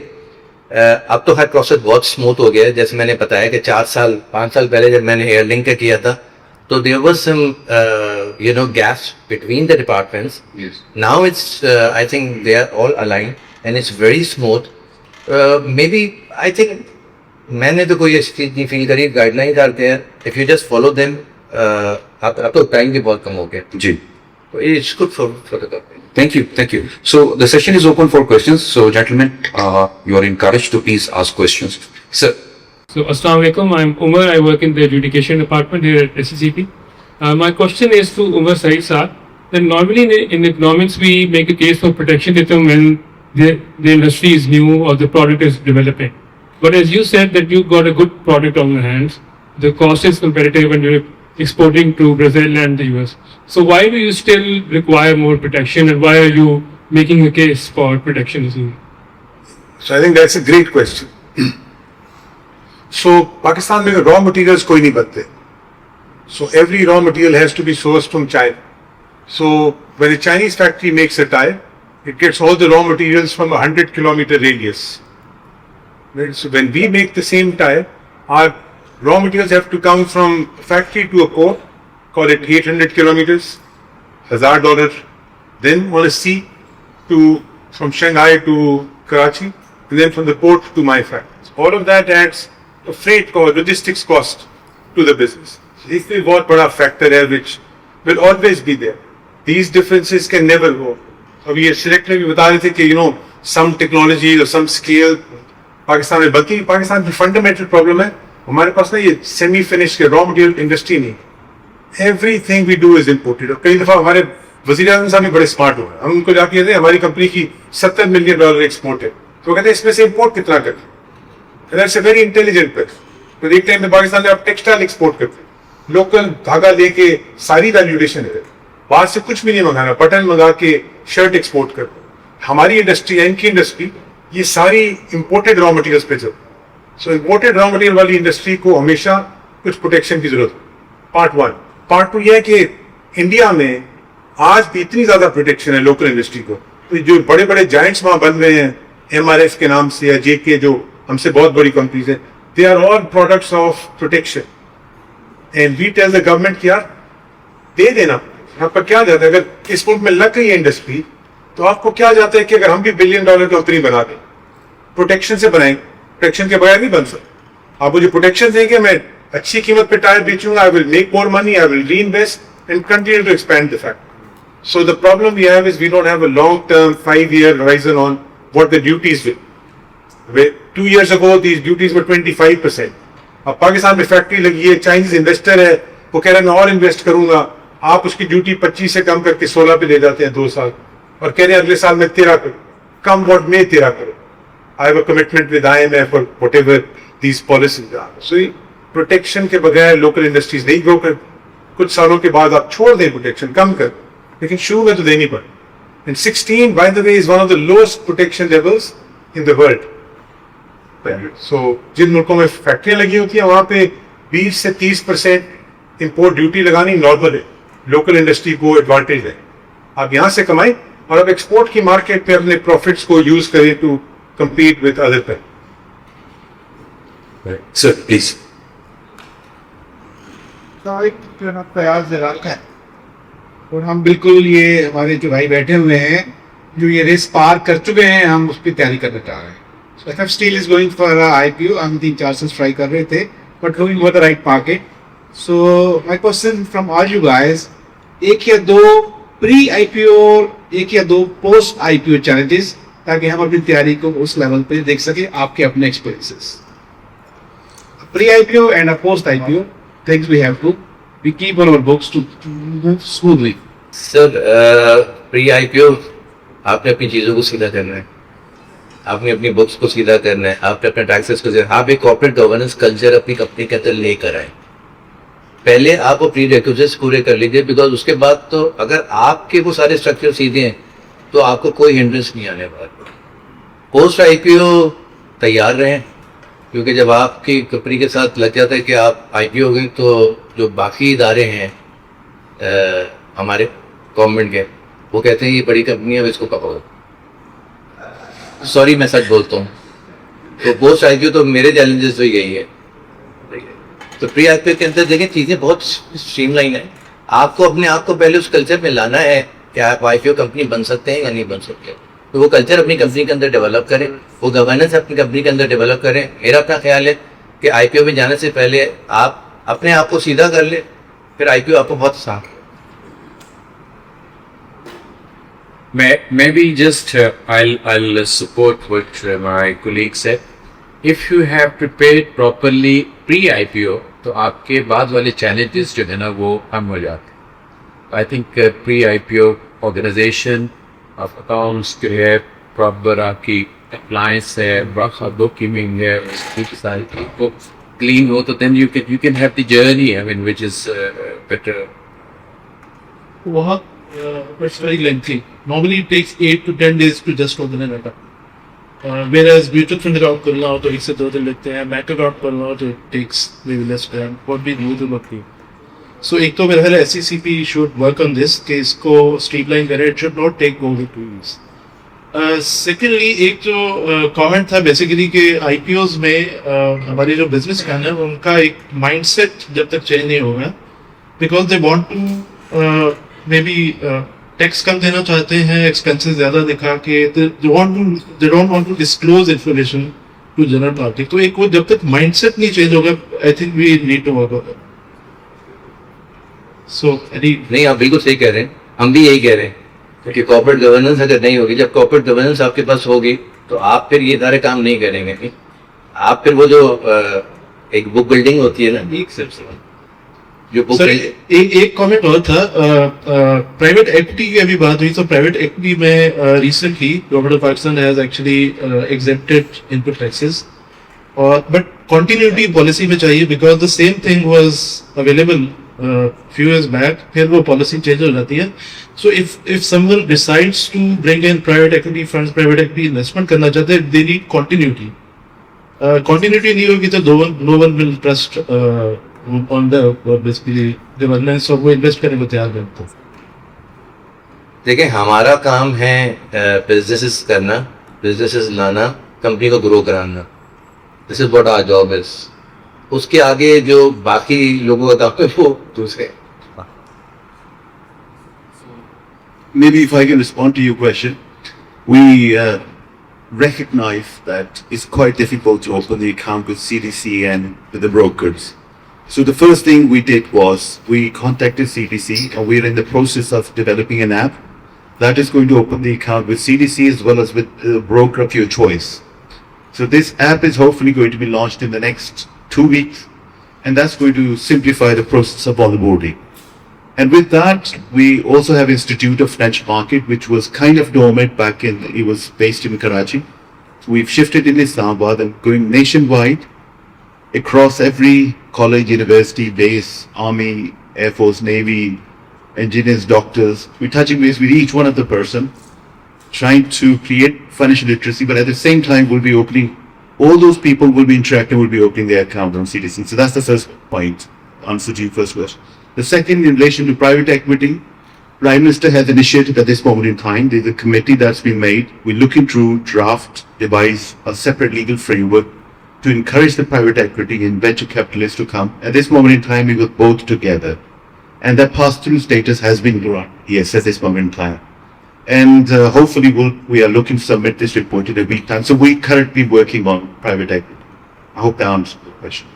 अब तो हर प्रोसेस बहुत स्मूथ हो गया है. जैसे मैंने बताया कि 5 साल पहले जब मैंने एयरलिंक का किया था तो there was some gaps between the departments. Yes. Now it's I think they are all aligned and it's very smooth. Maybe I think मैंने तो कोई ऐसी चीज नहीं फील करी. Guidelines are there, if you just follow them. अब तो time भी बहुत कम हो गया जी. It's good for the company. Thank you. So the session is open for questions. So gentlemen, you are encouraged to please ask questions. Sir. So, Assalamu alaikum. I'm Umar. I work in the adjudication department here at SCCP. My question is to Umar Saeed Saab. then normally in economics we make a case for protectionism when the industry is new or the product is developing. But as you said that you got a good product on your hands, the cost is competitive and you're exporting to Brazil and the US. So why do you still require more protection, and why are you making a case for protectionism? So I think that's a great question. So Pakistan में raw materials कोई नहीं बनते. So every raw material has to be sourced from China. So when a Chinese factory makes a tire, it gets all the raw materials from a 100-kilometer radius. Right? So when we make the same tire, our raw materials have to come from a factory to a port, call it 800 kilometers, $1,000, then on a sea from Shanghai to Karachi, and then from the port to my factories. All of that adds a freight cost, logistics cost to the business. So this is what a factor है which will always be there. These differences can never go. अभी ये selectively भी बता रहे थे कि some technology or some scale Pakistan में बनती है. पाकिस्तान की fundamental problem है हमारे पास ना ये semi finished के raw material industry नहीं. Everything we do is imported. और कई दफा हमारे वज़ीर आज़म साहब भी बड़े स्मार्ट हो गए. हम उनको जाके कहते हैं हमारी कंपनी की $70 मिलियन एक्सपोर्ट है. तो कहते हैं इसमें से इंपोर्ट कितना करते हैं. That's a very intelligent person. तो एक टाइम में पाकिस्तान में आप टेक्सटाइल एक्सपोर्ट करते हैं. लोकल धागा लेके सारी वैल्यूएशन है. बाहर से कुछ भी नहीं मंगाना, बटन मंगा के शर्ट एक्सपोर्ट करते हैं. हमारी इंडस्ट्री, इनकी इंडस्ट्री, ये सारी इंपोर्टेड रॉ मटेरियल्स पे चलती है. सो इंपोर्टेड रॉ मटेरियल वाली इंडस्ट्री को हमेशा कुछ प्रोटेक्शन की जरूरत है. पार्ट 1. पार्ट 2 ये है कि इंडिया में आज भी इतनी ज्यादा प्रोटेक्शन है लोकल इंडस्ट्री को. तो जो बड़े बड़े जायंट्स वहां बन रहे हैं MRF के नाम से या JK जो हमसे बहुत बड़ी कंपनीज है, they are all products of protection. And we tell the government कि यार दे देना. आपका क्या जाता है अगर इस मुल्क में लग गई है इंडस्ट्री, तो आपको क्या जाता है कि अगर हम भी $1 बिलियन कंपनी बना दें, प्रोटेक्शन से बनाएंगे. प्रोटेक्शन के बगैर नहीं बन सकता. आप मुझे प्रोटेक्शन देंगे, मैं अच्छी कीमत पे टायर बेचूंगा, I will make more money, I will reinvest and continue to expand the factory. So the problem we have is we don't have a long-term 5-year horizon on what the duties will. 2 years ago these duties were 25%. अब पाकिस्तान में factory लगी है, Chinese investor है, वो कह रहा है मैं और इन्वेस्ट करूंगा. आप उसकी ड्यूटी 25 से कम करके 16 पे ले जाते हैं 2 साल, और कह रहे हैं अगले साल में 13 करो. कम वॉट में 13 करो. I have a commitment with IMF और whatever these policies are. So protection के बगैर लोकल इंडस्ट्रीज नहीं ग्रो कर. कुछ सालों के बाद आप छोड़ दें प्रोटेक्शन, कम कर, लेकिन शुरू में तो देनी पड़े. And 16, by the way, is one of the lowest protection levels in the world. So जिन मुल्कों में फैक्ट्रियां लगी होती हैं वहां पे 20 से 30% इंपोर्ट ड्यूटी लगानी नॉर्मल है. लोकल इंडस्ट्री को एडवांटेज है. आप यहाँ से कमाएं और आप एक्सपोर्ट की मार्केट पे अपने प्रॉफिट्स को यूज करें टू कम्पीट विद अदर पे. Sir, please. प्रयास है और हम बिल्कुल ये हमारे जो भाई बैठे हुए हैं जो ये रेस पार कर चुके हैं, हम उस पर तैयारी करना चाह रहे हैं. सो FF Steel is going for IPO. हम 3-4 साल ट्राई कर रहे थे but looking for the right market. So my question from all you guys, 1 या 2 प्री IPO और 1 या 2 पोस्ट IPO चैलेंजेस, ताकि हम अपनी तैयारी को उस लेवल पे देख सके. आपके अपने experiences pre IPO and post IPO things we have to we keep on our books to move smoothly. Sir pre IPO आपने अपनी चीज़ों को सीधा करना है, आपने अपनी बुक्स को सीधा करना है, आपने अपने टैक्सेस को सीधा. आप एक कॉर्पोरेट गवर्नेंस कल्चर अपनी कंपनी के अंदर लेकर आए. पहले आप वो प्री रिक्विजिट्स पूरे कर लीजिए, बिकॉज उसके बाद तो अगर आपके वो सारे स्ट्रक्चर सीधे हैं तो आपको कोई हिंड्रेंस नहीं आने वाला. पोस्ट IPO तैयार रहें, क्योंकि जब आपकी कंपनी के साथ लग जाता है कि आप IPO हो गए, तो जो बाकी इदारे हैं हमारे गवर्नमेंट के, वो कहते हैं ये बड़ी कंपनी है, इसको पकड़ो. सॉरी मैं सच बोलता हूँ. तो पोस्ट IPO तो मेरे चैलेंजेस तो यही है. तो प्री IPO के अंदर देखें चीज़ें बहुत स्ट्रीमलाइन है. आपको अपने आप को पहले उस कल्चर में लाना है कि आप IPO कंपनी बन सकते हैं या नहीं बन सकते. तो वो कल्चर अपनी कंपनी के अंदर डेवलप करें, वो गवर्नेंस अपनी कंपनी के अंदर डेवलप करें. मेरा अपना ख्याल है कि IPO में जाने से पहले आप अपने आप को सीधा कर ले, फिर IPO आपको बहुत आसान. Maybe just I'll support what my colleague said. If you have prepared properly pre-IPO, तो आपके बाद वाले challenges जो है ना वो कम हो जाते हैं. I think pre-IPO organization of accounts जो है proper आपकी compliance है, proper bookkeeping है, उसकी सारी चीज़ों clean हो तो then you can have the journey, I mean, which is better. वहाँ it's very lengthy. Normally it takes 8 to 10 days to just open an account. Whereas mutual fund account करना हो तो 1 से 2 दिन लगते हैं, बैंक account करना हो तो it takes maybe less time. What we do to look. So एक तो मेरा ख्याल है SECP should work on this कि इसको streamline करें. It should not take over 2 years. Secondly एक जो comment था basically कि IPOs में हमारे जो businessman है उनका एक mindset जब तक change नहीं होगा, because they want to maybe tax कम देना चाहते हैं, एक्सपेंसेस ज्यादा दिखा के, they don't want to disclose information to general public. तो एक वो जब तक माइंडसेट नहीं चेंज होगा, I think we need to work on it. So नहीं, आप बिल्कुल सही कह रहे हैं, हम भी यही कह रहे हैं कि कॉर्पोरेट गवर्नेंस अगर नहीं होगी, जब कॉर्पोरेट गवर्नेंस आपके पास होगी तो आप फिर ये सारे काम नहीं करेंगे. आप फिर वो जो एक बुक बिल्डिंग होती है ना, जो बुक सर एक कमेंट और था, प्राइवेट इक्विटी की अभी बात हुई, तो प्राइवेट इक्विटी में recently government of Pakistan has actually exempted input taxes, और बट कंटिन्यूटी पॉलिसी में चाहिए, because the same thing was available few years back, फिर वो पॉलिसी चेंज हो जाती है. So if someone decides to bring in private equity funds, private equity investment करना चाहते हैं, दे नीड कंटिन्यूटी. कंटिन्यूटी नहीं होगी तो no one will trust on the basically governance of वो इन्वेस्ट करने को तैयार करते हैं. देखिए, हमारा काम है बिजनेसेस करना, बिजनेसेस लाना, कंपनी को ग्रो कराना. This is what our job is. उसके आगे जो बाकी लोगों का काम है वो दूसरे. Maybe if I can respond to your question, we recognize that it's quite difficult to open the account with CDC and with the brokers. So the first thing we did was we contacted CDC, and we're in the process of developing an app that is going to open the account with CDC as well as with the broker of your choice. So this app is hopefully going to be launched in the next 2 weeks, and that's going to simplify the process of onboarding. And with that, we also have Institute of Financial Market, which was kind of dormant back in, it was based in Karachi. We've shifted in Islamabad and going nationwide across every college, university, base, army, air force, navy, engineers, doctors. We're touching base with each one of the person, trying to create financial literacy, but at the same time we'll be opening, all those people will be interacting, will be opening their account on CDC. So that's the first point, answer to your first question. The second, in relation to private equity, Prime Minister has initiated at this moment in time, there's a committee that's been made. We're looking through draft, devise a separate legal framework to encourage the private equity and venture capitalists to come. At this moment in time, we work both together. And that pass-through status has been granted, yes, at this moment in time. And hopefully we are looking to submit this report in a week time. So we're currently working on private equity. I hope that answers the question.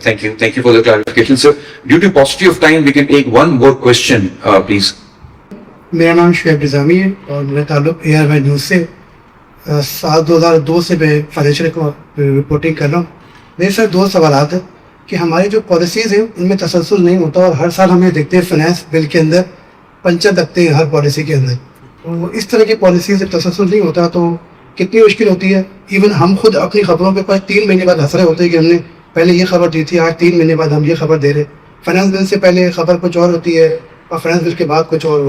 Thank you for the clarification, sir. Due to paucity of time, we can take one more question, please. मेरा नाम शुएब निज़ामी है और मेरा ताल्लुक ARY news से साल 2002 से मैं फाइनेंशियल रिपोर्टिंग कर रहा हूँ. मेरे सर 2 सवाल हैं कि हमारी जो पॉलिसीज़ हैं उनमें तसलसल नहीं होता, और हर साल हमें देखते हैं फाइनेंस बिल के अंदर पंचर लगते हैं हर पॉलिसी के अंदर. तो इस तरह की पॉलिसीज़ से तसलसल नहीं होता तो कितनी मुश्किल होती है. इवन हम खुद अपनी खबरों पे 3 महीने बाद हंस रहे होते हैं कि हमने पहले ये खबर दी थी, आज 3 महीने बाद हम ये खबर दे रहे. फाइनेंस बिल से पहले खबर कुछ और होती है और फाइनेंस बिल के बाद कुछ और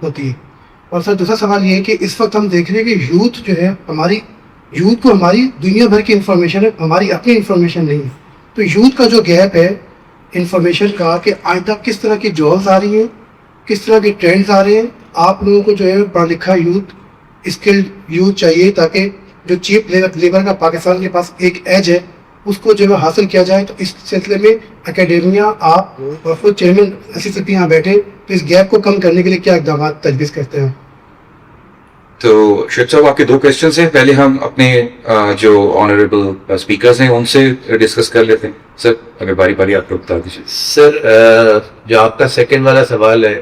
होती है. और सर दूसरा सवाल ये है कि इस वक्त हम देख रहे हैं कि यूथ जो है, हमारी यूथ को हमारी दुनिया भर की इंफॉर्मेशन है, हमारी अपनी इंफॉर्मेशन नहीं है. तो यूथ का जो गैप है इंफॉर्मेशन का, कि आइंदा किस तरह की जॉब्स आ रही हैं, किस तरह के ट्रेंड्स आ रहे हैं. आप लोगों को जो है पढ़ा लिखा यूथ, स्किल्ड यूथ चाहिए, ताकि जो चीप लेबर का पाकिस्तान के पास एक एज है उसको जो है हासिल किया जाए. तो इस सिलसिले में एकेडेमिया, आप और खुद चेयरमैन SECP यहाँ बैठे, तो इस गैप को कम करने के लिए क्या इकदाम तजवीज़ करते हैं? तो शुएब साहब, आपके 2 क्वेश्चंस हैं. पहले हम अपने जो ऑनरेबल स्पीकर्स हैं उनसे डिस्कस कर लेते हैं. सर अगर बारी बारी आप लोग बता दीजिए. सर, जो आपका सेकंड वाला सवाल है,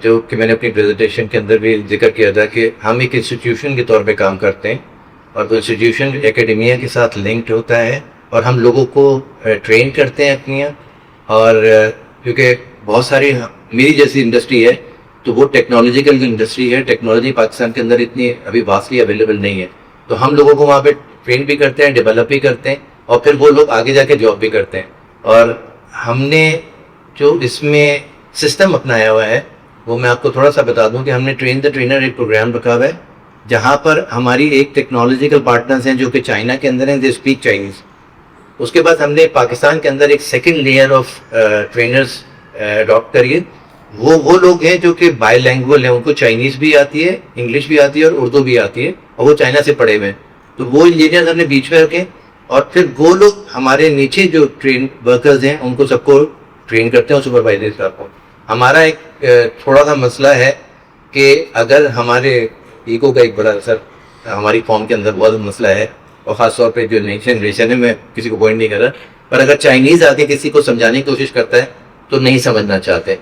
जो कि मैंने अपनी प्रेजेंटेशन के अंदर भी जिक्र किया था कि हम एक इंस्टीट्यूशन के तौर पे काम करते हैं, और वो इंस्टीट्यूशन एकेडेमिया के साथ लिंक्ड होता है, और हम लोगों को ट्रेन करते हैं अपनियाँ. और क्योंकि بہت ساری میری جیسی انڈسٹری ہے تو وہ ٹیکنالوجیکل انڈسٹری ہے. ٹیکنالوجی پاکستان کے اندر اتنی ابھی واسٹلی اویلیبل نہیں ہے, تو ہم لوگوں کو وہاں پہ ٹرین بھی کرتے ہیں, ڈیولپ بھی کرتے ہیں, اور پھر وہ لوگ آگے جا کے جاب بھی کرتے ہیں. اور ہم نے جو اس میں سسٹم اپنایا ہوا ہے وہ میں آپ کو تھوڑا سا بتا دوں کہ ہم نے ٹرین دا ٹرینر ایک پروگرام رکھا ہوا ہے جہاں پر ہماری ایک ٹیکنالوجیکل پارٹنرز ہیں جو کہ چائنا کے اندر ہیں, دے اسپیک چائنیز. اس کے بعد ہم نے پاکستان کے اندر ایک second layer of trainers adapt کریے. وہ لوگ ہیں جو کہ بائی لینگویج ہیں, ان کو چائنیز بھی آتی ہے, انگلش بھی آتی ہے اور اردو بھی آتی ہے, اور وہ چائنا سے پڑھے ہوئے ہیں. تو وہ انجینئرز ہم نے بیچ میں رکھے, اور پھر وہ لوگ ہمارے نیچے جو ٹرین ورکرز ہیں ان کو سب کو ٹرین کرتے ہیں, سپروائزر صاحب کو. ہمارا ایک تھوڑا سا مسئلہ ہے کہ اگر ہمارے ایگو کا ایک بڑا اثر ہماری قوم کے اندر بہت مسئلہ ہے, اور خاص طور پہ جو نئی جنریشن ہے, میں کسی کو پوائنٹ نہیں کر رہا, پر اگر چائنیز آ کے کسی کو سمجھانے کی کوشش کرتا ہے تو نہیں سمجھنا چاہتے.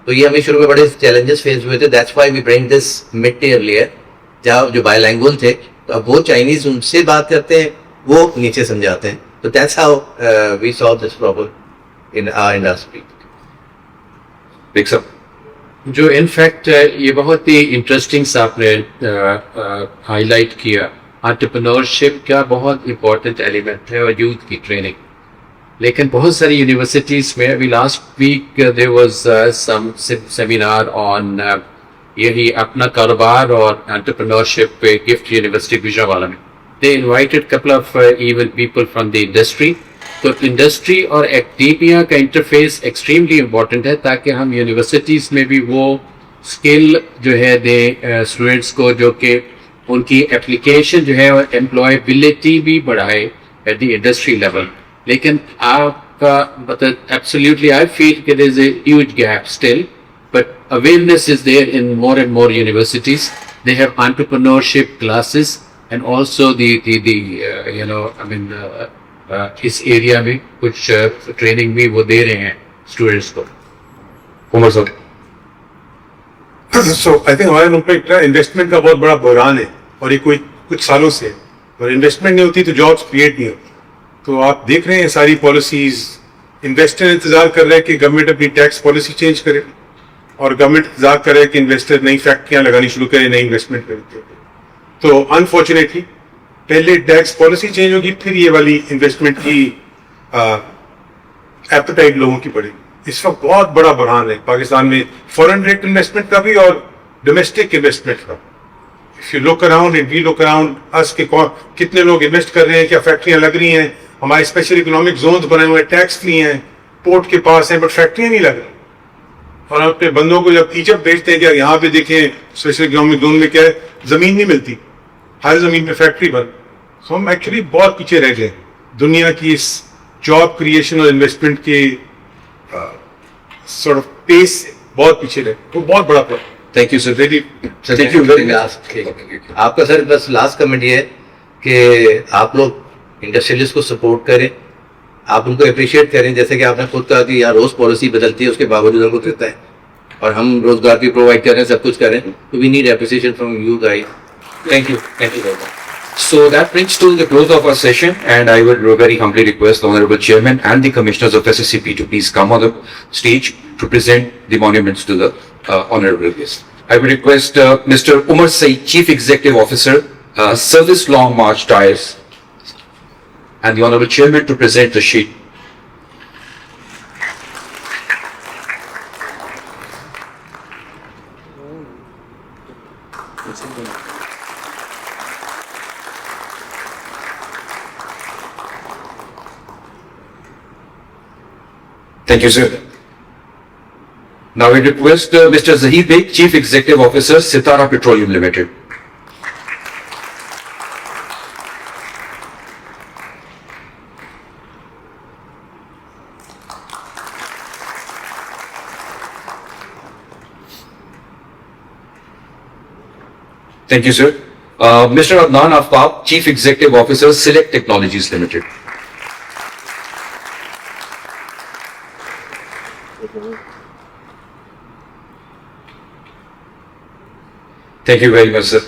تو یہ ہمیں شروع میں بڑے چیلنجز فیس ہوئے تھے. That's why we bring this mid tier layer, جہاں جو بائی لینگویج تھے تو اب وہ چائنیز ان سے بات کرتے ہیں, وہ نیچے سمجھاتے ہیں. تو that's how we solve this problem in our industry. جو انفیکٹ یہ بہت ہی انٹرسٹنگ سا آپ نے ہائی لائٹ کیا, انٹرپرنورشپ کا بہت امپورٹنٹ ایلیمنٹ ہے, اور یوتھ کی ٹریننگ. لیکن بہت ساری یونیورسٹیز میں ابھی last week there was some seminar on یہی اپنا کاروبار اور انٹرپرنورشپ پہ گفٹ یونیورسٹی گجرانوالہ میں. They invited couple of even people from the industry. تو انڈسٹری اور ایکڈیمیا کا انٹرفیس ایکسٹریملی امپورٹنٹ ہے, تاکہ ہم یونیورسٹیز میں بھی وہ اسکل جو ہے دیں اسٹوڈینٹس کو, جو کہ ان کی اپلیکیشن جو ہے امپلائیبلٹی بھی بڑھائے ایٹ دی انڈسٹری لیول. لیکن آپ کا مطلب ایبسلیوٹلی آئی فیل کہ there is a huge gap still, but awareness is there in more and more universities. They have entrepreneurship classes and also اس ایریا میں کچھ ٹریننگ بھی وہ دے رہے ہیں اسٹوڈینٹس کو. عمر صاحب. سو آئی تھنک ہمارے ملک میں انویسٹمنٹ کا بہت بڑا بحران ہے, اور یہ کوئی کچھ سالوں سے, اور انویسٹمنٹ نہیں ہوتی تو جابس کریٹ نہیں ہوتی. تو آپ دیکھ رہے ہیں ساری پالیسیز, انویسٹر انتظار کر رہے ہیں کہ گورنمنٹ اپنی ٹیکس پالیسی چینج کرے, اور گورنمنٹ انتظار کر رہے ہیں کہ انویسٹر نئی فیکٹریاں لگانی شروع کرے, نئی انویسٹمنٹ کرے. تو انفارچونیٹلی پہلے ٹیکس پالیسی چینج ہوگی, پھر یہ والی انویسٹمنٹ کی ایپیٹائٹ لوگوں کی بڑھے گی. اس وقت بہت بڑا بحران ہے پاکستان میں, فورن ڈائریکٹ انویسٹمنٹ کا بھی اور ڈومیسٹک انویسٹمنٹ کا. If you look around and we look around اس کے کتنے لوگ انویسٹ کر رہے ہیں, کیا فیکٹریاں لگ رہی ہیں, ہمارے اسپیشل اکنامک زونز بنے ہوئے, ٹیکس فری ہیں, پورٹ کے پاس ہیں, بٹ فیکٹریاں نہیں لگ رہی. اور ہم اپنے بندوں کو جب ایجپٹ بھیجتے ہیں, کیا یہاں پہ دیکھیں اسپیشل اکنامک زون میں کیا ہے, زمین نہیں ملتی, ہر زمین میں فیکٹری بند. سو ہم ایکچولی بہت پیچھے رہ گئے دنیا کی اس جاب کریشن اور انویسٹمنٹ کے سورٹ آف پیس سے, بہت پیچھے رہے. وہ بہت بڑا problem. Thank you, sir. Thank you very much. آپ کا سر بس لاسٹ کمنٹ یہ ہے کہ آپ لوگ انڈسٹریلسٹ کو سپورٹ کریں, آپ ان کو اپریشیٹ کریں. جیسے کہ آپ نے خود کہا کہ یار روز پالیسی بدلتی ہے, اس کے باوجود ان کو دیتا ہے, اور ہم روزگار بھی پرووائڈ کریں, سب کچھ کریں. تو we need appreciation from you guys. Thank you very much. So that brings to the close of our session, and I would very humbly request the Honorable Chairman and the Commissioners of SSCP to please come on the stage to present the monuments to the Honorable guests. I would request Mr. Umar Saeed, Chief Executive Officer, Service Long March Tires, and the Honorable Chairman to present the sheet. Thank you, sir. Now I request Mr. Zahid Beg, Chief Executive Officer, Sitara Petroleum Limited. Thank you, sir. Mr. Adnan Aftab, Chief Executive Officer, Select Technologies Limited. Thank you very much, sir.